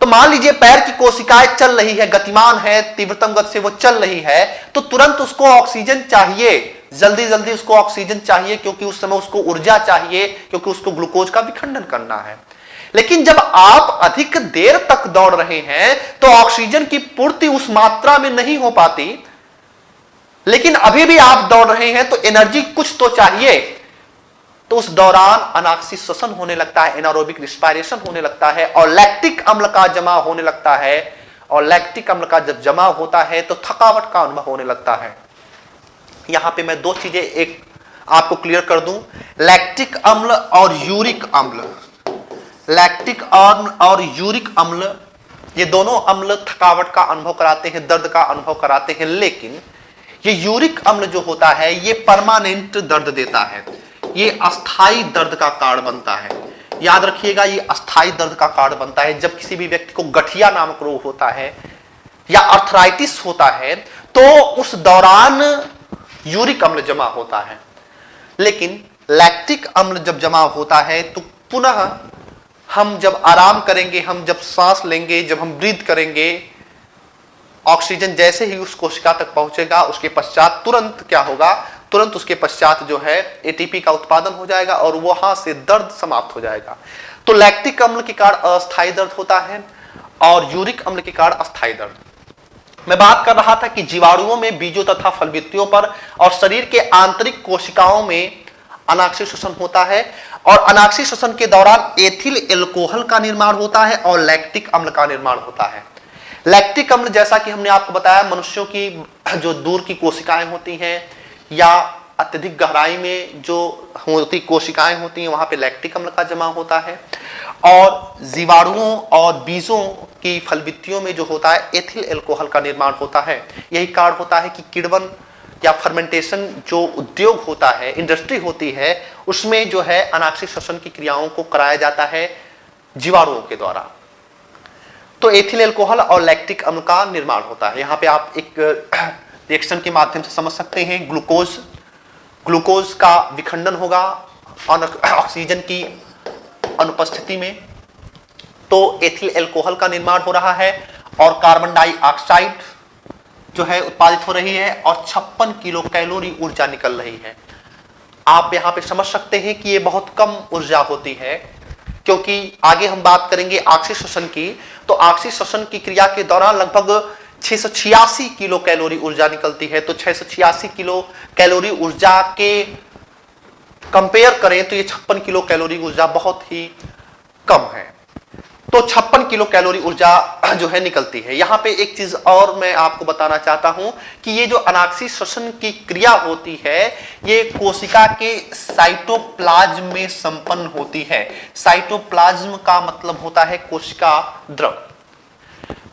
तो मान लीजिए पैर की कोशिकाएं चल रही है, गतिमान है, तीव्रतम गति से वो चल रही है, तो तुरंत उसको ऑक्सीजन चाहिए, जल्दी जल्दी उसको ऑक्सीजन चाहिए, क्योंकि उस समय उसको ऊर्जा चाहिए, क्योंकि उसको ग्लूकोज का विखंडन करना है। लेकिन जब आप अधिक देर तक दौड़ रहे हैं तो ऑक्सीजन की पूर्ति उस मात्रा में नहीं हो पाती, लेकिन अभी भी आप दौड़ रहे हैं तो एनर्जी कुछ तो चाहिए। तो उस दौरान अनाक्षी श्वसन होने लगता है, एनारोबिक रिस्पायरेशन होने लगता है, और लैक्टिक अम्ल का जमा होने लगता है। और लैक्टिक अम्ल का जब जमा होता है तो थकावट का अनुभव होने लगता है। यहां पे मैं दो चीजें एक आपको क्लियर कर दूं, लैक्टिक अम्ल और यूरिक अम्ल। लैक्टिक अम्ल और यूरिक अम्ल ये दोनों अम्ल थकावट का अनुभव कराते हैं, दर्द का अनुभव कराते हैं, लेकिन ये यूरिक अम्ल जो होता है ये परमानेंट दर्द देता है, ये अस्थाई दर्द का कारण बनता है। याद रखिएगा, ये अस्थाई दर्द का कारण बनता है। जब किसी भी व्यक्ति को गठिया नामक रोग होता है या अर्थराइटिस होता है तो उस दौरान यूरिक अम्ल जमा होता है, लेकिन लैक्टिक अम्ल जब जमा होता है तो पुनः हम जब आराम करेंगे, हम जब सांस लेंगे, जब हम ब्रीथ करेंगे, ऑक्सीजन जैसे ही उस कोशिका तक पहुंचेगा उसके पश्चात तुरंत क्या होगा, तुरंत उसके पश्चात जो है एटीपी का उत्पादन हो जाएगा और वहां से दर्द समाप्त हो जाएगा। तो लैक्टिक अम्ल के कारण अस्थायी दर्द होता है और यूरिक अम्ल के कारण अस्थायी दर्द। मैं बात कर रहा था कि जीवाणुओं में, बीजों तथा फलवृत्तियों पर और शरीर के आंतरिक कोशिकाओं में अनाक्षी श्वसन होता है और अनाक्षी श्वसन के दौरान एथिल एल्कोहल का निर्माण होता है और लैक्टिक अम्ल का निर्माण होता है। लैक्टिक अम्ल जैसा कि हमने आपको बताया, मनुष्यों की जो दूर की कोशिकाएं होती हैं या अत्यधिक गहराई में जो होती कोशिकाएं होती हैं वहां पे लैक्टिक अम्ल का जमा होता है और जीवाणुओं और बीजों की फलवृत्तियों में जो होता है एथिल एल्कोहल का निर्माण होता है। यही कारण होता है कि किण्वन या फर्मेंटेशन जो उद्योग होता है, इंडस्ट्री होती है, उसमें जो है अनाक्षी श्वसन की क्रियाओं को कराया जाता है जीवाणुओं के द्वारा। तो एथिल एल्कोहल और लैक्टिक अम्ल का निर्माण होता है। यहाँ पे आप एक रिएक्शन के माध्यम से समझ सकते हैं। ग्लूकोज का विखंडन होगा ऑक्सीजन की अनुपस्थिति में, तो एथिल एल्कोहल का निर्माण हो रहा है और कार्बन डाइऑक्साइड जो है उत्पादित हो रही है और 56 किलो कैलोरी ऊर्जा निकल रही है। आप यहाँ पे समझ सकते हैं कि ये बहुत कम ऊर्जा होती है, क्योंकि आगे हम बात करेंगे ऑक्सी श्वसन की, तो ऑक्सी श्वसन की क्रिया के दौरान लगभग 686 किलो कैलोरी ऊर्जा निकलती है। तो 686 किलो कैलोरी ऊर्जा के कंपेयर करें तो ये 56 किलो कैलोरी ऊर्जा बहुत ही कम है। तो 56 किलो कैलोरी ऊर्जा जो है निकलती है। यहां पे एक चीज और मैं आपको बताना चाहता हूं कि ये जो अनाक्षी श्वसन की क्रिया होती है ये कोशिका के साइटोप्लाज्म में संपन्न होती है। साइटोप्लाज्म का मतलब होता है कोशिका द्रव।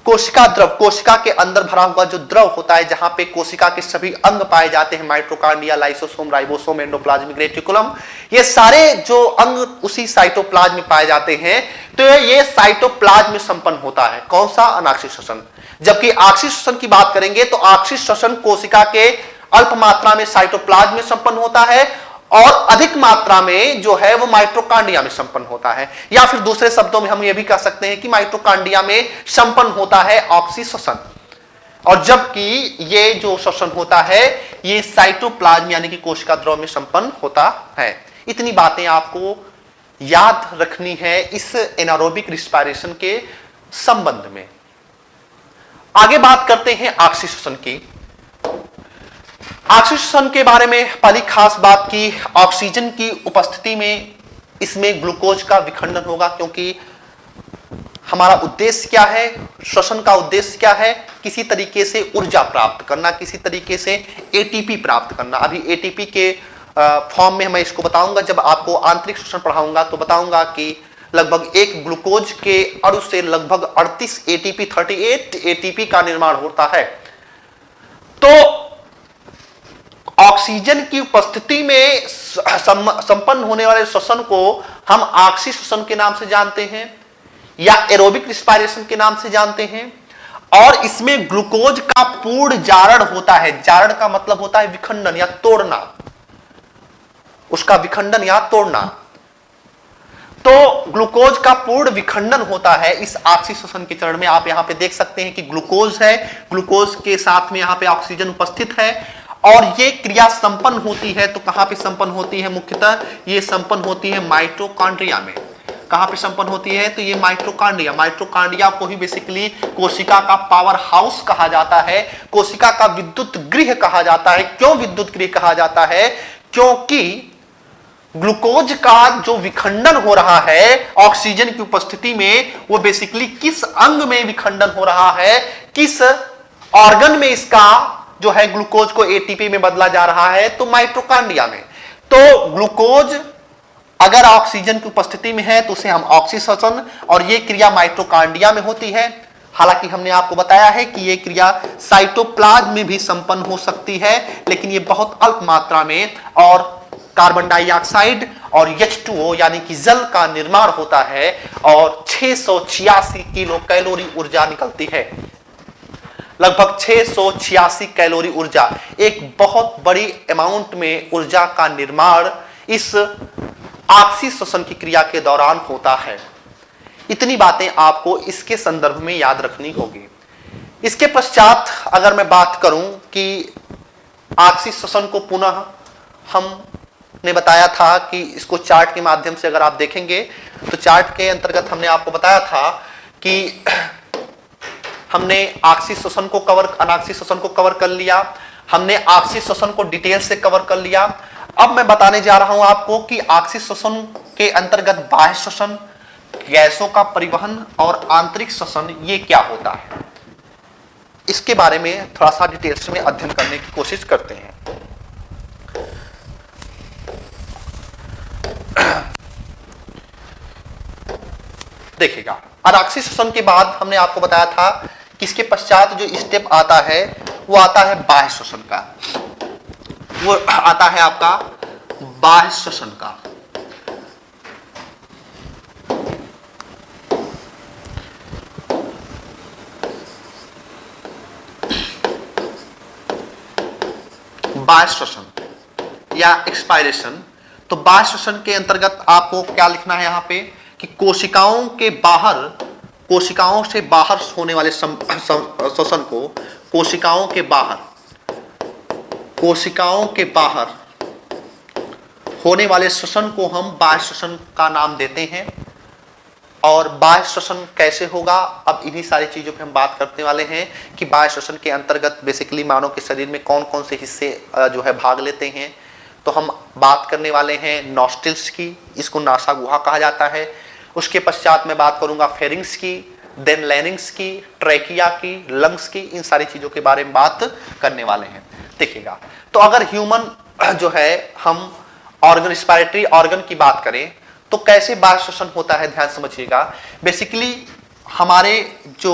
कोशिका द्रव, कोशिका के अंदर भरा हुआ जो द्रव होता है, जहां पे कोशिका के सभी अंग पाए जाते हैं, mitochondria, lysosome, ribosome, endoplasmic reticulum, ये सारे जो अंग उसी साइटोप्लाज्म में पाए जाते हैं। तो ये साइटोप्लाज्म में संपन्न होता है। कौन सा? अनाक्षी श्वसन। जबकि ऑक्सी श्वसन की बात करेंगे तो ऑक्सी श्वसन कोशिका के अल्प मात्रा में साइटोप्लाज्म में संपन्न होता है और अधिक मात्रा में जो है वो माइटोकॉन्ड्रिया में संपन्न होता है, या फिर दूसरे शब्दों में हम ये भी कह सकते हैं कि माइटोकॉन्ड्रिया में संपन्न होता है ऑक्सी श्वसन, और जबकि ये जो श्वसन होता है ये साइटोप्लाज्म यानी कि कोशिका द्रव में संपन्न होता है। इतनी बातें आपको याद रखनी है इस एनारोबिक रिस्पायरेशन के संबंध में। आगे बात करते हैं ऑक्सी श्वसन की। ऑक्सी श्वसन के बारे में पहली खास बात की, ऑक्सीजन की उपस्थिति में इसमें ग्लूकोज का विखंडन होगा, क्योंकि हमारा उद्देश्य क्या है, श्वसन का उद्देश्य क्या है, किसी तरीके से ऊर्जा प्राप्त करना, किसी तरीके से एटीपी प्राप्त करना। अभी एटीपी के फॉर्म में मैं इसको बताऊंगा, जब आपको आंतरिक श्वसन पढ़ाऊंगा तो बताऊंगा कि लगभग एक ग्लूकोज के अणु से लगभग 38 एटीपी 38 एटीपी का निर्माण होता है। तो ऑक्सीजन की उपस्थिति में संपन्न होने वाले श्वसन को हम ऑक्सी श्वसन के नाम से जानते हैं या एरोबिक रिस्पायरेशन के नाम से जानते हैं, और इसमें ग्लूकोज का पूर्ण जारण होता है। जारण का मतलब होता है विखंडन या तोड़ना, उसका विखंडन या तोड़ना। तो ग्लूकोज का पूर्ण विखंडन होता है इस ऑक्सी श्वसन के चरण में। आप यहां पे देख सकते हैं कि ग्लूकोज है, ग्लूकोज के साथ में यहां पे ऑक्सीजन उपस्थित है और ये क्रिया संपन्न होती है। तो कहां पे संपन्न होती है? मुख्यतः ये संपन्न होती है माइटोकॉन्ड्रिया में। कहां पे संपन्न होती है? तो ये माइटोकॉन्ड्रिया, माइटोकॉन्ड्रिया को ही बेसिकली कोशिका का पावर हाउस कहा जाता है, कोशिका का विद्युत गृह कहा जाता है। क्यों विद्युत गृह कहा जाता है? क्योंकि ग्लूकोज का जो विखंडन हो रहा है ऑक्सीजन की उपस्थिति में, वो बेसिकली किस अंग में विखंडन हो रहा है, किस ऑर्गन में इसका जो है ग्लूकोज को एटीपी में बदला जा रहा है? तो माइटोकॉन्ड्रिया में। तो ग्लूकोज अगर ऑक्सीजन की उपस्थिति में है तो उसे हम ऑक्सी श्वसन, और ये क्रिया माइटोकॉन्ड्रिया में होती है। हालांकि हमने आपको बताया है कि यह क्रिया साइटोप्लाज्म में भी संपन्न हो सकती है, लेकिन यह बहुत अल्प मात्रा में, और कार्बन डाइऑक्साइड और H2O यानी कि जल का निर्माण होता है और 686 किलो कैलोरी ऊर्जा निकलती है। लगभग 686 कैलोरी ऊर्जा, एक बहुत बड़ी अमाउंट में ऊर्जा का निर्माण इस ऑक्सीश्वसन की क्रिया के दौरान होता है। इतनी बातें आपको इसके संदर्भ में याद रखनी होगी। इसके पश्चात अगर मैं बात करूं कि ऑक्सीश्वसन को पुनः हमने बताया था कि इसको चार्ट के माध्यम से अगर आप देखेंगे तो चार्ट के अंतर्गत हमने आपको बताया था कि हमने ऑक्सीश्वसन को अनॉक्सीश्वसन को कवर कर लिया, हमने ऑक्सीश्वसन को डिटेल से कवर कर लिया। अब मैं बताने जा रहा हूं आपको कि ऑक्सीश्वसन के अंतर्गत बाह्य श्वसन, गैसों का परिवहन और आंतरिक श्वसन ये क्या होता है, इसके बारे में थोड़ा सा डिटेल्स में अध्ययन करने की कोशिश करते हैं। देखिएगा, अनॉक्सीश्वसन के बाद हमने आपको बताया था कि इसके पश्चात जो स्टेप आता है वो आता है बाह्य श्वसन का, वो आता है आपका बाह्य श्वसन का। बाह्य श्वसन या एक्सपायरेशन। तो बाह्य श्वसन के अंतर्गत आपको क्या लिखना है यहां पे कि कोशिकाओं के बाहर, कोशिकाओं से बाहर होने वाले श्वसन को, कोशिकाओं के बाहर होने वाले श्वसन को हम बाह्य श्वसन का नाम देते हैं। और बाह्य श्वसन कैसे होगा, अब इन्हीं सारी चीजों पे हम बात करने वाले हैं कि बाह्य श्वसन के अंतर्गत बेसिकली मानव के शरीर में कौन कौन से हिस्से जो है भाग लेते हैं। तो हम बात करने वाले हैं नॉस्ट्रिल्स की, इसको नासा गुहा कहा जाता है। उसके पश्चात मैं बात करूंगा फेरिंग्स की, देन लैरिंग्स की, ट्रैकिया की, लंग्स की, इन सारी चीजों के बारे में बात करने वाले हैं। देखिएगा, तो अगर ह्यूमन जो है हम ऑर्गन, रिस्पायरेटरी ऑर्गन की बात करें तो कैसे बाह्य श्वसन होता है, ध्यान समझिएगा। बेसिकली हमारे जो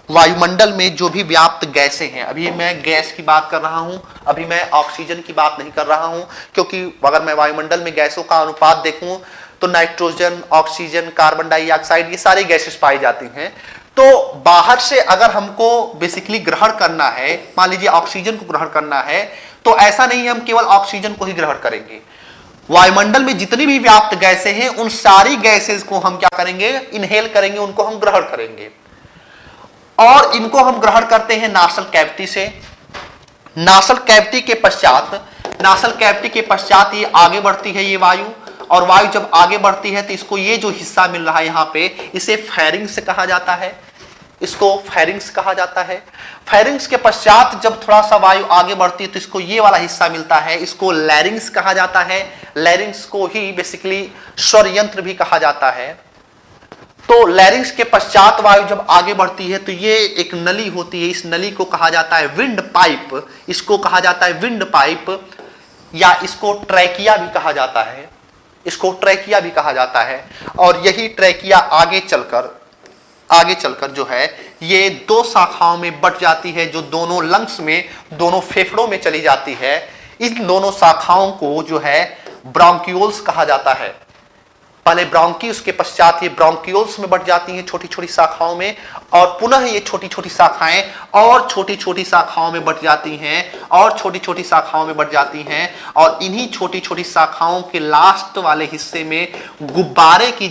वायुमंडल में जो भी व्याप्त गैसें हैं, अभी मैं गैस की बात कर रहा हूं, अभी मैं ऑक्सीजन की बात नहीं कर रहा हूं, क्योंकि अगर मैं वायुमंडल में गैसों का अनुपात देखूं तो नाइट्रोजन, ऑक्सीजन, कार्बन डाइऑक्साइड, ये सारी गैसेस पाई जाती हैं। तो बाहर से अगर हमको बेसिकली ग्रहण करना है, मान लीजिए ऑक्सीजन को ग्रहण करना है, तो ऐसा नहीं है हम केवल ऑक्सीजन को ही ग्रहण करेंगे। वायुमंडल में जितनी भी व्याप्त गैसें हैं उन सारी गैसेस को हम क्या करेंगे, इनहेल करेंगे, उनको हम ग्रहण करेंगे। और इनको हम ग्रहण करते हैं नासल कैविटी से। नासल कैविटी के पश्चात ये आगे बढ़ती है ये वायु, और वायु जब आगे बढ़ती है तो इसको ये जो हिस्सा मिल रहा है यहाँ पे, इसे फेरिंग्स कहा जाता है, इसको फेरिंग्स कहा जाता है। फेरिंग्स के पश्चात जब थोड़ा सा वायु आगे बढ़ती है तो इसको ये वाला हिस्सा मिलता है, इसको लैरिंग्स कहा जाता है। लैरिंग्स को ही बेसिकली स्वर यंत्र भी कहा जाता है। तो लैरिंग्स के पश्चात वायु जब आगे बढ़ती है तो ये एक नली होती है, इस नली को कहा जाता है विंड पाइप, इसको कहा जाता है विंड पाइप, या इसको ट्रैकिया भी कहा जाता है, इसको ट्रैकिया भी कहा जाता है। और यही ट्रैकिया आगे चलकर जो है ये दो शाखाओं में बट जाती है, जो दोनों लंग्स में, दोनों फेफड़ों में चली जाती है। इन दोनों शाखाओं को जो है ब्रोंकियोल्स कहा जाता है। पहले ब्रोंकी, उसके पश्चात ये ब्रोंकियोल्स में बट जाती हैं छोटी छोटी शाखाओं में, और पुनः ये छोटी छोटी शाखाएं और छोटी छोटी शाखाओं में बट जाती हैं, और छोटी छोटी शाखाओं में बट जाती हैं। और इन्हीं छोटी छोटी शाखाओं के लास्ट वाले हिस्से में गुब्बारे की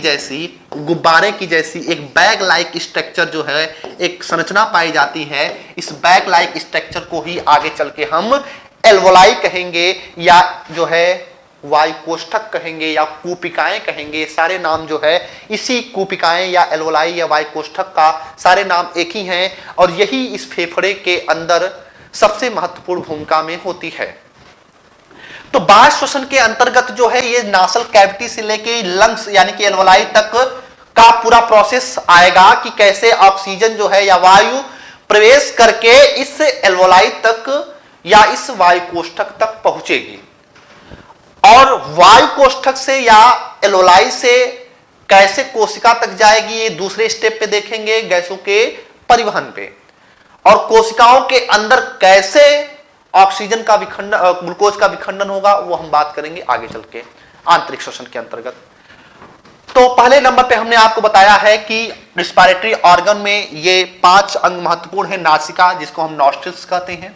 जैसी एक बैग लाइक स्ट्रक्चर जो है, एक संरचना पाई जाती है। इस बैग लाइक स्ट्रक्चर को ही आगे चल के हम एल्वोलाई कहेंगे, या जो है वायु कोष्ठक कहेंगे, या कूपिकाएं कहेंगे। सारे नाम जो है इसी कूपिकाएं या एल्वोलाई या वायु कोष्ठक का सारे नाम एक ही हैं, और यही इस फेफड़े के अंदर सबसे महत्वपूर्ण भूमिका में होती है। तो बाह्य श्वसन के अंतर्गत जो है ये नासल कैविटी से लेके लंग्स यानी कि एल्वोलाई तक का पूरा प्रोसेस आएगा कि कैसे ऑक्सीजन जो है या वायु प्रवेश करके इस एल्वोलाई तक या इस वायु कोष्ठक तक पहुंचेगी, और वायु कोष्ठक से या एल्वोलाई से कैसे कोशिका तक जाएगी, ये दूसरे स्टेप पे देखेंगे गैसों के परिवहन पे, और कोशिकाओं के अंदर कैसे ऑक्सीजन का विखंडन, ग्लूकोज का विखंडन होगा, वो हम बात करेंगे आगे चल के आंतरिक श्वसन के अंतर्गत। तो पहले नंबर पे हमने आपको बताया है कि रिस्पायरेटरी ऑर्गन में ये 5 अंग महत्वपूर्ण है। नासिका, जिसको हम नॉस्ट्रिल्स कहते हैं,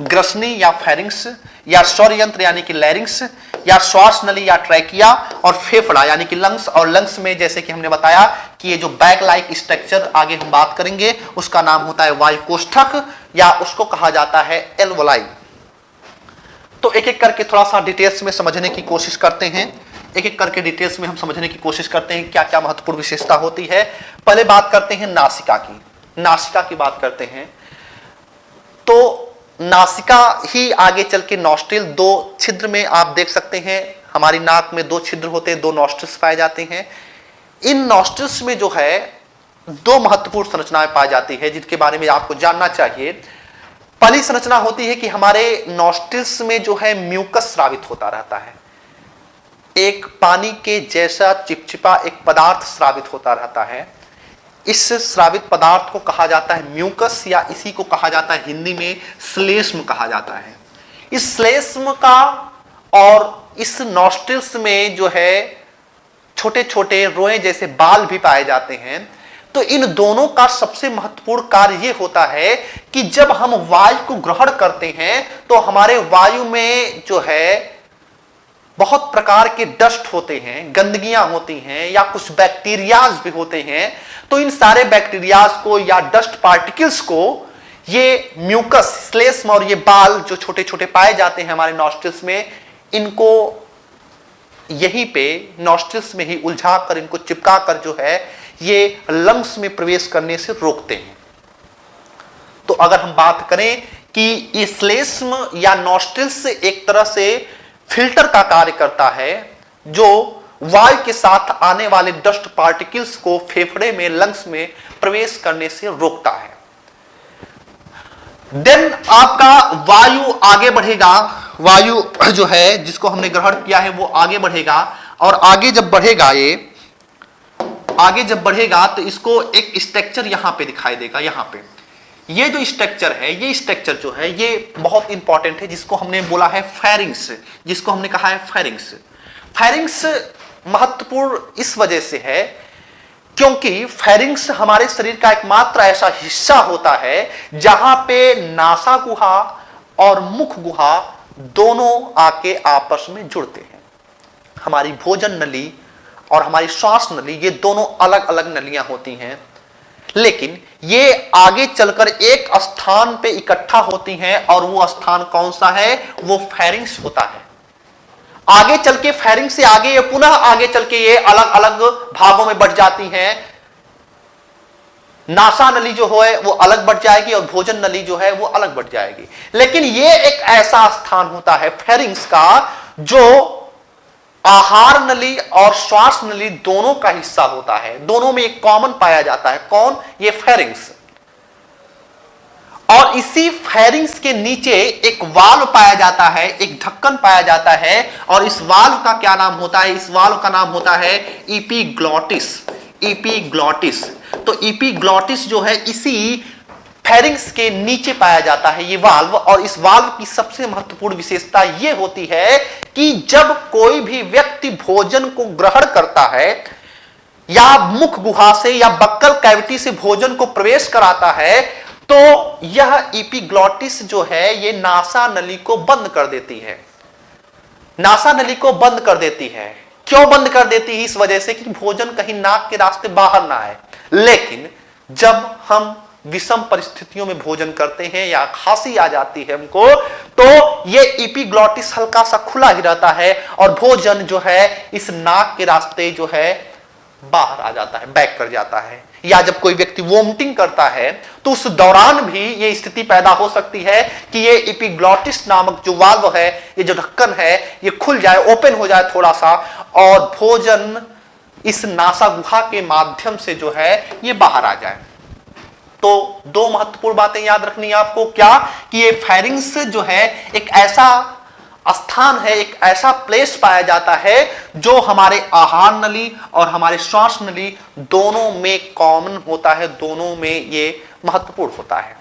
ग्रसनी या फेरिंग्स या स्वर यंत्र यानी कि लैरिंग्स, या श्वास नली या ट्रैकिया, और फेफड़ा यानी कि लंग्स। और लंग्स में जैसे कि हमने बताया कि ये जो बैग लाइक स्ट्रक्चर आगे हम बात करेंगे, उसका नाम होता है वायु कोष्ठक, या उसको कहा जाता है एल्वोलाई। तो एक एक करके थोड़ा सा डिटेल्स में समझने की कोशिश करते हैं। एक एक करके डिटेल्स में हम समझने की कोशिश करते हैं क्या क्या महत्वपूर्ण विशेषता होती है। पहले बात करते हैं नासिका की। नासिका की बात करते हैं तो नासिका ही आगे चल के नॉस्ट्रिल, 2 छिद्र में आप देख सकते हैं, हमारी नाक में 2 छिद्र होते हैं, 2 नॉस्ट्रिल्स पाए जाते हैं। इन नॉस्ट्रिल्स में जो है 2 महत्वपूर्ण संरचनाएं पाई जाती है, जिनके बारे में आपको जानना चाहिए। पहली संरचना होती है कि हमारे नॉस्ट्रिल्स में जो है म्यूकस स्रावित होता रहता है, एक पानी के जैसा चिपचिपा एक पदार्थ स्रावित होता रहता है। इस स्रावित पदार्थ को कहा जाता है म्यूकस, या इसी को कहा जाता है हिंदी में श्लेष्म कहा जाता है। इस श्लेष्म का और इस नॉस्ट्रिल्स में जो है छोटे छोटे रोए जैसे बाल भी पाए जाते हैं। तो इन दोनों का सबसे महत्वपूर्ण कार्य यह होता है कि जब हम वायु को ग्रहण करते हैं तो हमारे वायु में जो है बहुत प्रकार के डस्ट होते हैं, गंदगियां होती हैं, या कुछ बैक्टीरियाज भी होते हैं। तो इन सारे बैक्टीरियाज को या डस्ट पार्टिकल्स को ये म्यूकस, श्लेष्म और ये बाल जो छोटे छोटे पाए जाते हैं हमारे नॉस्ट्रिल्स में, इनको यहीं पे नॉस्ट्रिल्स में ही उलझा कर, इनको चिपका कर जो है ये लंग्स में प्रवेश करने से रोकते हैं। तो अगर हम बात करें कि ये श्लेष्म या नॉस्ट्रिल्स एक तरह से फिल्टर का कार्य करता है, जो वायु के साथ आने वाले डस्ट पार्टिकल्स को फेफड़े में, लंग्स में प्रवेश करने से रोकता है। देन आपका वायु आगे बढ़ेगा, वायु जो है जिसको हमने ग्रहण किया है वो आगे बढ़ेगा, और आगे जब बढ़ेगा, ये आगे जब बढ़ेगा तो इसको एक स्ट्रक्चर यहां पे दिखाई देगा। यहां पे ये जो स्ट्रक्चर है, ये स्ट्रक्चर जो है ये बहुत इंपॉर्टेंट है, जिसको हमने बोला है फेरिंग्स, जिसको हमने कहा है फेरिंग्स। फेरिंग्स महत्वपूर्ण इस वजह से है क्योंकि फेरिंग्स हमारे शरीर का एकमात्र ऐसा हिस्सा होता है जहां पे नासा गुहा और मुख गुहा दोनों आके आपस में जुड़ते हैं। हमारी भोजन नली और हमारी श्वास नली, ये दोनों अलग अलग नलियां होती हैं, लेकिन ये आगे चलकर एक स्थान पे इकट्ठा होती हैं, और वो स्थान कौन सा है? वो फेरिंग्स होता है। आगे चल के फेरिंग्स से आगे ये पुनः आगे चल के ये अलग अलग भागों में बढ़ जाती हैं। नासा नली जो है वो अलग बढ़ जाएगी और भोजन नली जो है वो अलग बढ़ जाएगी। लेकिन ये एक ऐसा स्थान होता है फेरिंग्स का जो आहार नली और श्वास नली दोनों का हिस्सा होता है, दोनों में एक कॉमन पाया जाता है। कौन? ये फेरिंग्स। और इसी फेरिंग्स के नीचे एक वाल्व पाया जाता है, एक ढक्कन पाया जाता है, और इस वाल्व का क्या नाम होता है? इस वाल्व का नाम होता है एपिग्लॉटिस। एपिग्लॉटिस। तो एपिग्लॉटिस जो है इसी फेरिंग्स के नीचे पाया जाता है ये वाल्व। और इस वाल्व की सबसे महत्वपूर्ण विशेषता यह होती है कि जब कोई भी व्यक्ति भोजन को ग्रहण करता है या मुख गुहा से या बक्कल कैविटी से भोजन को प्रवेश कराता है, तो यह एपिग्लॉटिस जो है ये नासा नली को बंद कर देती है। नासा नली को बंद कर देती है। क्यों बंद कर देती है? इस वजह से कि भोजन कहीं नाक के रास्ते बाहर ना आए। लेकिन जब हम विषम परिस्थितियों में भोजन करते हैं या खांसी आ जाती है हमको, तो ये एपिग्लॉटिस हल्का सा खुला ही रहता है और भोजन जो है इस नाक के रास्ते जो है बाहर आ जाता है, बैक कर जाता है। या जब कोई व्यक्ति वोमिटिंग करता है तो उस दौरान भी ये स्थिति पैदा हो सकती है कि ये एपिग्लॉटिस नामक जो वाल्व है, ये जो ढक्कन है, ये खुल जाए, ओपन हो जाए थोड़ा सा, और भोजन इस नासा गुहा के माध्यम से जो है ये बाहर आ जाए। तो 2 महत्वपूर्ण बातें याद रखनी है आपको। क्या? कि ये फेरिंग्स जो है एक ऐसा स्थान है, एक ऐसा प्लेस पाया जाता है जो हमारे आहार नली और हमारे श्वास नली दोनों में कॉमन होता है, दोनों में ये महत्वपूर्ण होता है।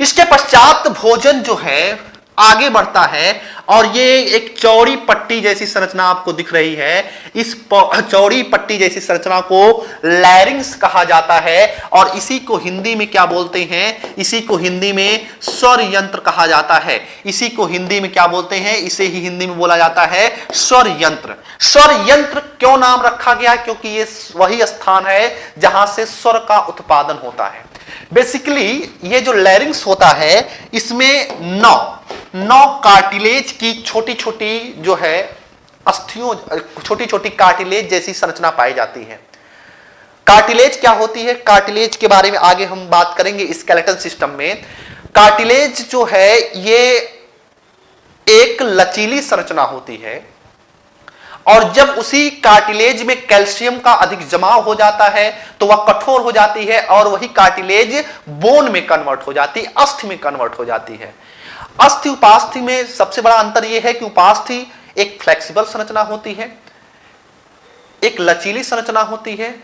इसके पश्चात भोजन जो है आगे बढ़ता है और ये एक चौड़ी पट्टी जैसी संरचना आपको दिख रही है। इस चौड़ी पट्टी जैसी संरचना को लैरिंग्स कहा जाता है और इसी को हिंदी में क्या बोलते हैं? इसी को हिंदी में स्वर यंत्र कहा जाता है। इसी को हिंदी में क्या बोलते हैं? इसे ही हिंदी में बोला जाता है स्वर यंत्र। स्वर यंत्र क्यों नाम रखा गया? क्योंकि ये वही स्थान है जहां से स्वर का उत्पादन होता है। बेसिकली ये जो लैरिंग्स होता है इसमें नौ कार्टिलेज की छोटी छोटी जो है अस्थियों, छोटी छोटी कार्टिलेज जैसी संरचना पाई जाती है। कार्टिलेज क्या होती है? कार्टिलेज के बारे में आगे हम बात करेंगे स्केलेटन सिस्टम में। कार्टिलेज जो है ये एक लचीली संरचना होती है और जब उसी कार्टिलेज में कैल्शियम का अधिक जमाव हो जाता है तो वह कठोर हो जाती है और वही कार्टिलेज बोन में कन्वर्ट हो जाती है, अस्थि में कन्वर्ट हो जाती है। अस्थि उपास्थि में सबसे बड़ा अंतर यह है कि उपास्थि एक फ्लेक्सिबल संरचना होती है, एक लचीली संरचना होती है,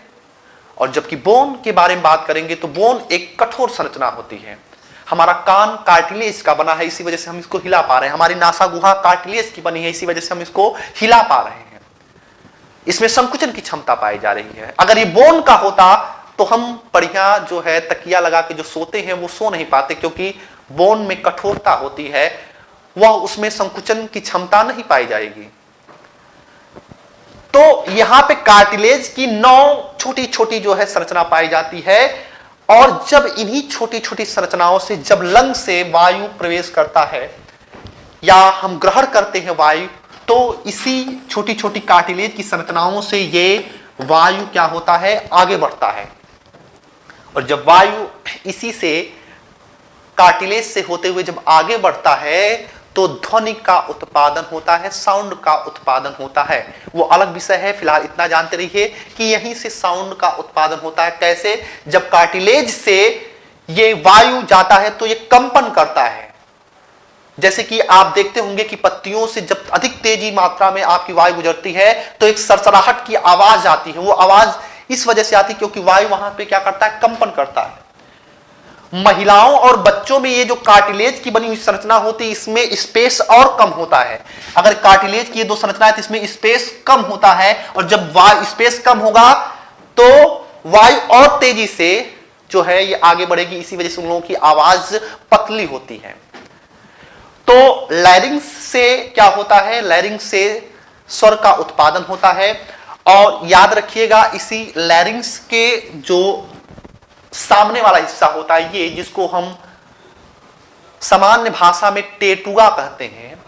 और जबकि बोन के बारे में बात करेंगे तो बोन एक कठोर संरचना होती है। हमारा कान कार्टिलेज का बना है, इसी वजह से हम इसको हिला पा रहे हैं। हमारी नासा गुहा कार्टिलेज की बनी है, इसी वजह से हम इसको हिला पा रहे हैं। इसमें संकुचन की क्षमता पाई जा रही है। अगर ये बोन का होता तो हम बढ़िया जो है तकिया लगा के जो सोते हैं वो सो नहीं पाते, क्योंकि बोन में कठोरता होती है, वह उसमें संकुचन की क्षमता नहीं पाई जाएगी। तो यहां पे कार्टिलेज की 9 छोटी छोटी जो है संरचना पाई जाती है और जब इन्हीं छोटी छोटी संरचनाओं से जब लंग से वायु प्रवेश करता है या हम ग्रहण करते हैं वायु, तो इसी छोटी छोटी कार्टिलेज की संरचनाओं से ये वायु क्या होता है? आगे बढ़ता है। और जब वायु इसी से कार्टिलेज से होते हुए जब आगे बढ़ता है तो ध्वनि का उत्पादन होता है, साउंड का उत्पादन होता है। वो अलग विषय है, फिलहाल इतना जानते रहिए कि यहीं से साउंड का उत्पादन होता है। कैसे? जब कार्टिलेज से ये वायु जाता है तो ये कंपन करता है। जैसे कि आप देखते होंगे कि पत्तियों से जब अधिक तेजी मात्रा में आपकी वायु गुजरती है तो एक सरसराहट की आवाज आती है। वो आवाज इस वजह से आती है क्योंकि वायु वहां पे क्या करता है? कंपन करता है। महिलाओं और बच्चों में ये जो कार्टिलेज की बनी हुई संरचना होती है इसमें स्पेस और कम होता है। अगर कार्टिलेज की ये 2 संरचना है तो इसमें स्पेस कम होता है और जब वायु स्पेस कम होगा तो वायु और तेजी से जो है ये आगे बढ़ेगी। इसी वजह से उन लोगों की आवाज पतली होती है। तो लैरिंग्स से क्या होता है? लैरिंग्स से स्वर का उत्पादन होता है और याद रखिएगा इसी लैरिंग्स के जो सामने वाला हिस्सा होता है ये, जिसको हम सामान्य भाषा में टेटुआ कहते हैं,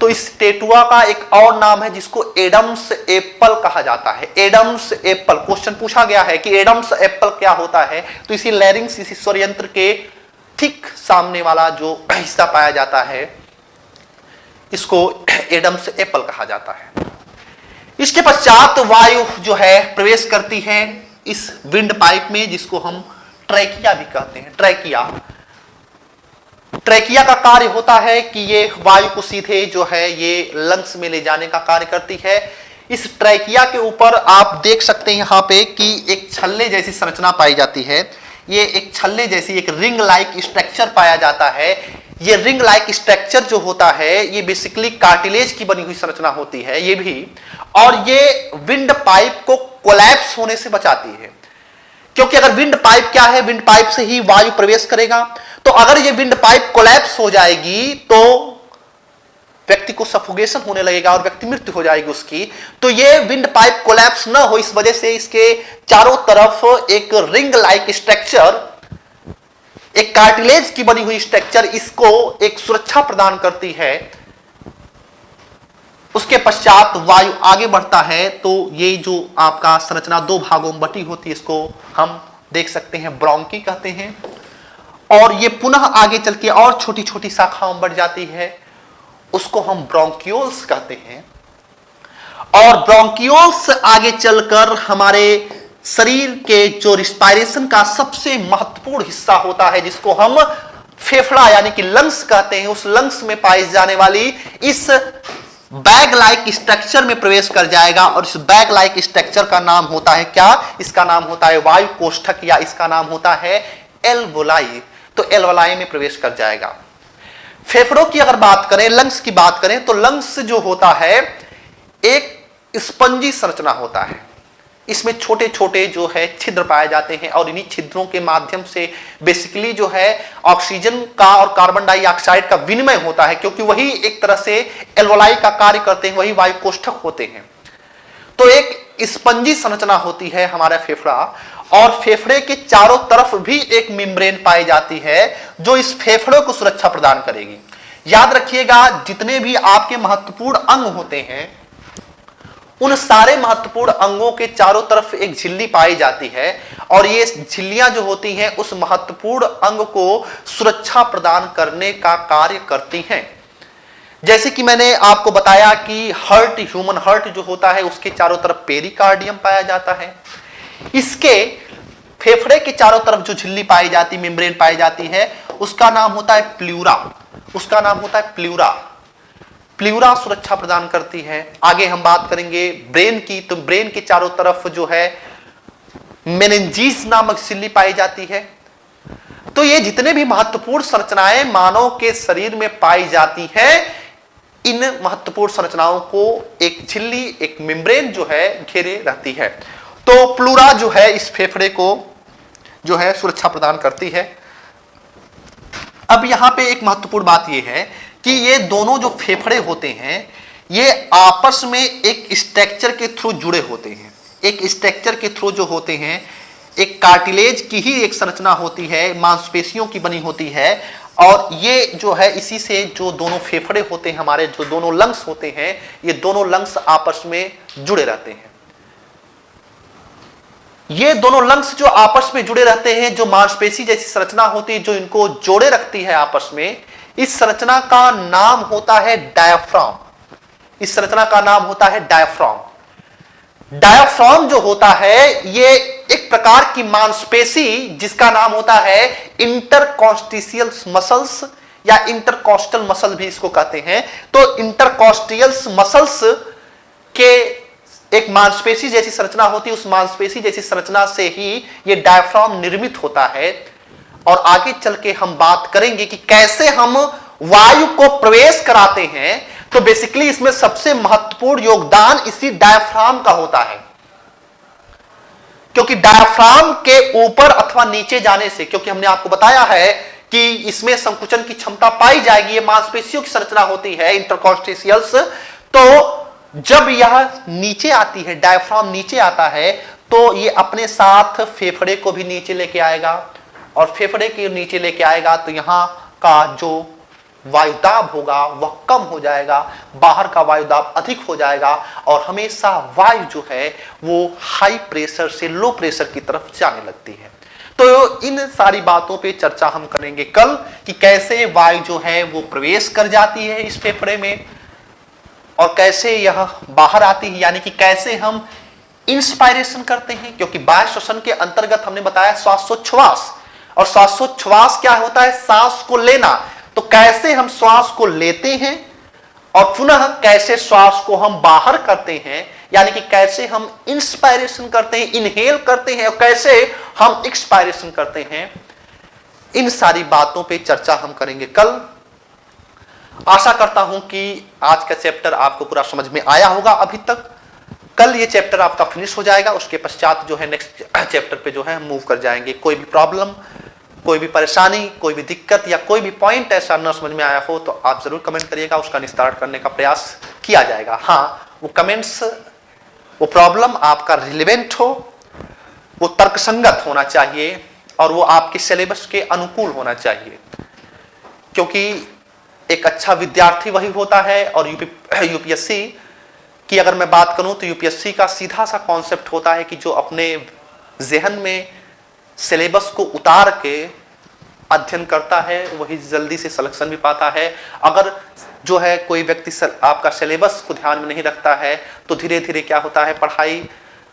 तो इस टेटुआ का एक और नाम है जिसको एडम्स एप्पल कहा जाता है। एडम्स एप्पल क्वेश्चन पूछा गया है कि एडम्स एप्पल क्या होता है, तो इसी लैरिंग्स, इसी स्वर यंत्र के ठीक सामने वाला जो हिस्सा पाया जाता है इसको एडम्स एप्पल कहा जाता है। इसके पश्चात वायु जो है प्रवेश करती है इस विंड पाइप में, जिसको हम ट्रैकिया भी कहते हैं। ट्रैकिया का कार्य होता है कि ये वायु को सीधे जो है ये लंग्स में ले जाने का कार्य करती है। इस ट्रैकिया के ऊपर आप देख सकते हैं यहाँ पे कि एक छल्ले जैसी संरचना पाई जाती है। ये एक छल्ले जैसी एक रिंग लाइक स्ट्रक्चर पाया जाता है। ये रिंग लाइक स्ट्रक्चर जो होता है ये बेसिकली कार्टिलेज की बनी हुई संरचना होती है ये भी, और ये विंड पाइप को कोलैप्स होने से बचाती है। क्योंकि अगर विंड पाइप क्या है? विंड पाइप से ही वायु प्रवेश करेगा, तो अगर ये विंड पाइप कोलैप्स हो जाएगी तो व्यक्ति को सफोकेशन होने लगेगा और व्यक्ति मृत्यु हो जाएगी उसकी। तो ये विंड पाइप कोलैप्स ना हो इस वजह से इसके चारों तरफ एक रिंग लाइक स्ट्रक्चर, एक कार्टिलेज की बनी हुई स्ट्रक्चर इसको एक सुरक्षा प्रदान करती है। उसके पश्चात वायु आगे बढ़ता है तो ये जो आपका संरचना 2 भागों में बटी होती है इसको हम देख सकते हैं ब्रोंकी कहते हैं, और ये पुनः आगे चल के और छोटी छोटी शाखाओं में बढ़ जाती है, उसको हम ब्रोंक्यूल्स कहते हैं। और ब्रोंक्यूल्स आगे चलकर हमारे शरीर के जो रिस्पायरेशन का सबसे महत्वपूर्ण हिस्सा होता है जिसको हम फेफड़ा यानी कि लंग्स कहते हैं, उस लंग्स में पाई जाने वाली इस बैग लाइक स्ट्रक्चर में प्रवेश कर जाएगा। और इस बैग लाइक स्ट्रक्चर का नाम होता है क्या? इसका नाम होता है वायु कोष्ठक, या इसका नाम होता है एल्वोलाई, तो एल्वोलाई में प्रवेश कर जाएगा। फेफड़ों की अगर बात करें, लंग्स की बात करें, तो लंग्स जो होता है एक स्पंजी संरचना होता है। इसमें छोटे छोटे जो है छिद्र पाए जाते हैं और इन्हीं छिद्रों के माध्यम से बेसिकली जो है ऑक्सीजन का और कार्बन डाइऑक्साइड का विनिमय होता है, क्योंकि वही एक तरह से एल्वोलाई का कार्य करते हैं, वही वायु कोष्ठक होते हैं। तो एक स्पंजी संरचना होती है हमारा फेफड़ा, और फेफड़े के चारों तरफ भी एक मेम्ब्रेन पाई जाती है जो इस फेफड़ों को सुरक्षा प्रदान करेगी। याद रखिएगा, जितने भी आपके महत्वपूर्ण अंग होते हैं उन सारे महत्वपूर्ण अंगों के चारों तरफ एक झिल्ली पाई जाती है, और ये झिल्लियां जो होती हैं उस महत्वपूर्ण अंग को सुरक्षा प्रदान करने का कार्य करती हैं। जैसे कि मैंने आपको बताया कि हार्ट, ह्यूमन हार्ट जो होता है उसके चारों तरफ पेरिकार्डियम पाया जाता है। इसके फेफड़े के चारों तरफ जो झिल्ली पाई जाती, मेम्ब्रेन पाई जाती है, उसका नाम होता है प्ल्यूरा। उसका नाम होता है प्ल्यूरा। प्ल्यूरा सुरक्षा प्रदान करती है। आगे हम बात करेंगे ब्रेन की, तो ब्रेन के चारों तरफ जो है मेनिंजीज नामक झिल्ली पाई जाती है। तो ये जितने भी महत्वपूर्ण संरचनाएं मानव के शरीर में पाई जाती हैं, इन महत्वपूर्ण संरचनाओं को एक झिल्ली, एक मेम्ब्रेन जो है घेरे रहती है। तो प्लूरा जो है इस फेफड़े को जो है सुरक्षा प्रदान करती है। अब यहां पे एक महत्वपूर्ण बात यह है कि ये दोनों जो फेफड़े होते हैं ये आपस में एक स्ट्रक्चर के थ्रू जुड़े होते हैं। एक स्ट्रक्चर के थ्रू जो होते हैं, एक कार्टिलेज की ही एक संरचना होती है, मांसपेशियों की बनी होती है, और ये जो है इसी से जो दोनों फेफड़े होते हैं, हमारे जो दोनों लंग्स होते हैं, ये दोनों लंग्स आपस में जुड़े रहते हैं। ये दोनों लंग्स जो आपस में जुड़े रहते हैं, जो मांसपेशी जैसी संरचना होती है जो इनको जोड़े रखती है आपस में, इस संरचना का नाम होता है डायाफ्राम। इस संरचना का नाम होता है डायाफ्राम। डायाफ्राम जो होता है ये एक प्रकार की मांसपेशी जिसका नाम होता है इंटरकॉस्टिशियल मसल्स या इंटरकॉस्टल मसल भी इसको कहते हैं। तो इंटरकॉस्टियल मसल्स के एक मांसपेशी जैसी संरचना होती है, उस मांसपेशी जैसी संरचना से ही ये डायफ्राम निर्मित होता है। और आगे चल के हम बात करेंगे कि कैसे हम वायु को प्रवेश कराते हैं। तो बेसिकली इसमें सबसे महत्वपूर्ण योगदान इसी डायफ्राम का होता है, क्योंकि डायफ्राम के ऊपर अथवा नीचे जाने से, क्योंकि हमने आपको बताया है कि इसमें संकुचन की क्षमता पाई जाएगी, ये मांसपेशियों की संरचना होती है इंटरकॉस्टिशियल्स। तो जब यह नीचे आती है, डायफ्राम नीचे आता है, तो ये अपने साथ फेफड़े को भी नीचे लेके आएगा, और फेफड़े के नीचे लेके आएगा तो यहां का जो वायुदाब होगा वह कम हो जाएगा, बाहर का वायुदाब अधिक हो जाएगा, और हमेशा वायु जो है वो हाई प्रेशर से लो प्रेशर की तरफ जाने लगती है। तो इन सारी बातों पे चर्चा हम करेंगे कल कि कैसे वायु जो है वो प्रवेश कर जाती है इस फेफड़े में, और कैसे यह बाहर आती है, यानी कि कैसे हम इंस्पायरेशन करते हैं। क्योंकि बाह्य श्वसन के अंतर्गत हमने बताया श्वासोच्छ्वास, और श्वासोच्छ्वास क्या होता है? सांस को लेना। तो कैसे हम श्वास को लेते हैं और पुनः कैसे श्वास को हम बाहर करते हैं, यानी कि कैसे हम इंस्पायरेशन करते हैं, इनहेल करते हैं, और कैसे हम एक्सपायरेशन करते हैं, इन सारी बातों पे चर्चा हम करेंगे कल। आशा करता हूं कि आज का चैप्टर आपको पूरा समझ में आया होगा अभी तक। कल ये चैप्टर आपका फिनिश हो जाएगा, उसके पश्चात जो है नेक्स्ट चैप्टर पे जो है मूव कर जाएंगे। कोई भी प्रॉब्लम, कोई भी परेशानी, कोई भी दिक्कत या कोई भी पॉइंट ऐसा न समझ में आया हो तो आप जरूर कमेंट करिएगा, उसका निस्तारण करने का प्रयास किया जाएगा। हाँ, वो कमेंट्स, वो प्रॉब्लम आपका रिलेवेंट हो, वो तर्कसंगत होना चाहिए, और वो आपके सिलेबस के अनुकूल होना चाहिए। क्योंकि एक अच्छा विद्यार्थी वही होता है, और यूपीएससी की अगर मैं बात करूं तो यूपीएससी का सीधा सा कॉन्सेप्ट होता है कि जो अपने जहन में सिलेबस को उतार के अध्ययन करता है वही जल्दी से सिलेक्शन भी पाता है। अगर जो है कोई व्यक्ति आपका सिलेबस को ध्यान में नहीं रखता है तो धीरे धीरे क्या होता है, पढ़ाई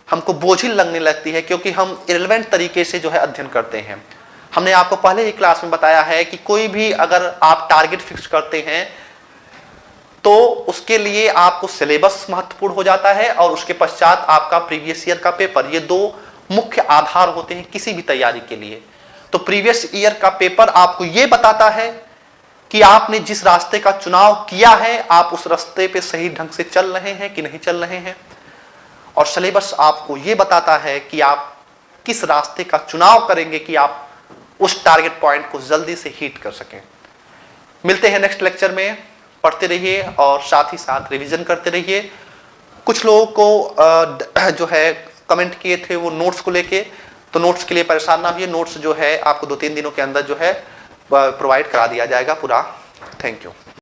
हमको बोझिल लगने लगती है, क्योंकि हम इरेलेवेंट तरीके से जो है अध्ययन करते हैं। हमने आपको पहले ही क्लास में बताया है कि कोई भी अगर आप टारगेट फिक्स करते हैं तो उसके लिए आपको सिलेबस महत्वपूर्ण हो जाता है, और उसके पश्चात आपका प्रीवियस ईयर का पेपर। ये दो मुख्य आधार होते हैं किसी भी तैयारी के लिए। तो प्रीवियस ईयर का पेपर आपको यह बताता है कि आपने जिस रास्ते का चुनाव किया है आप उस रास्ते पे सही ढंग से चल रहे हैं कि नहीं चल रहे हैं, और सिलेबस आपको यह बताता है कि आप किस रास्ते का चुनाव करेंगे कि आप उस टारगेट पॉइंट को जल्दी से हिट कर सकें। मिलते हैं नेक्स्ट लेक्चर में। पढ़ते रहिए और साथ ही साथ रिवीजन करते रहिए। कुछ लोगों को जो है कमेंट किए थे वो नोट्स को लेके, तो नोट्स के लिए परेशान ना होइए, नोट्स जो है आपको 2-3 दिनों के अंदर जो है प्रोवाइड करा दिया जाएगा पूरा। Thank you.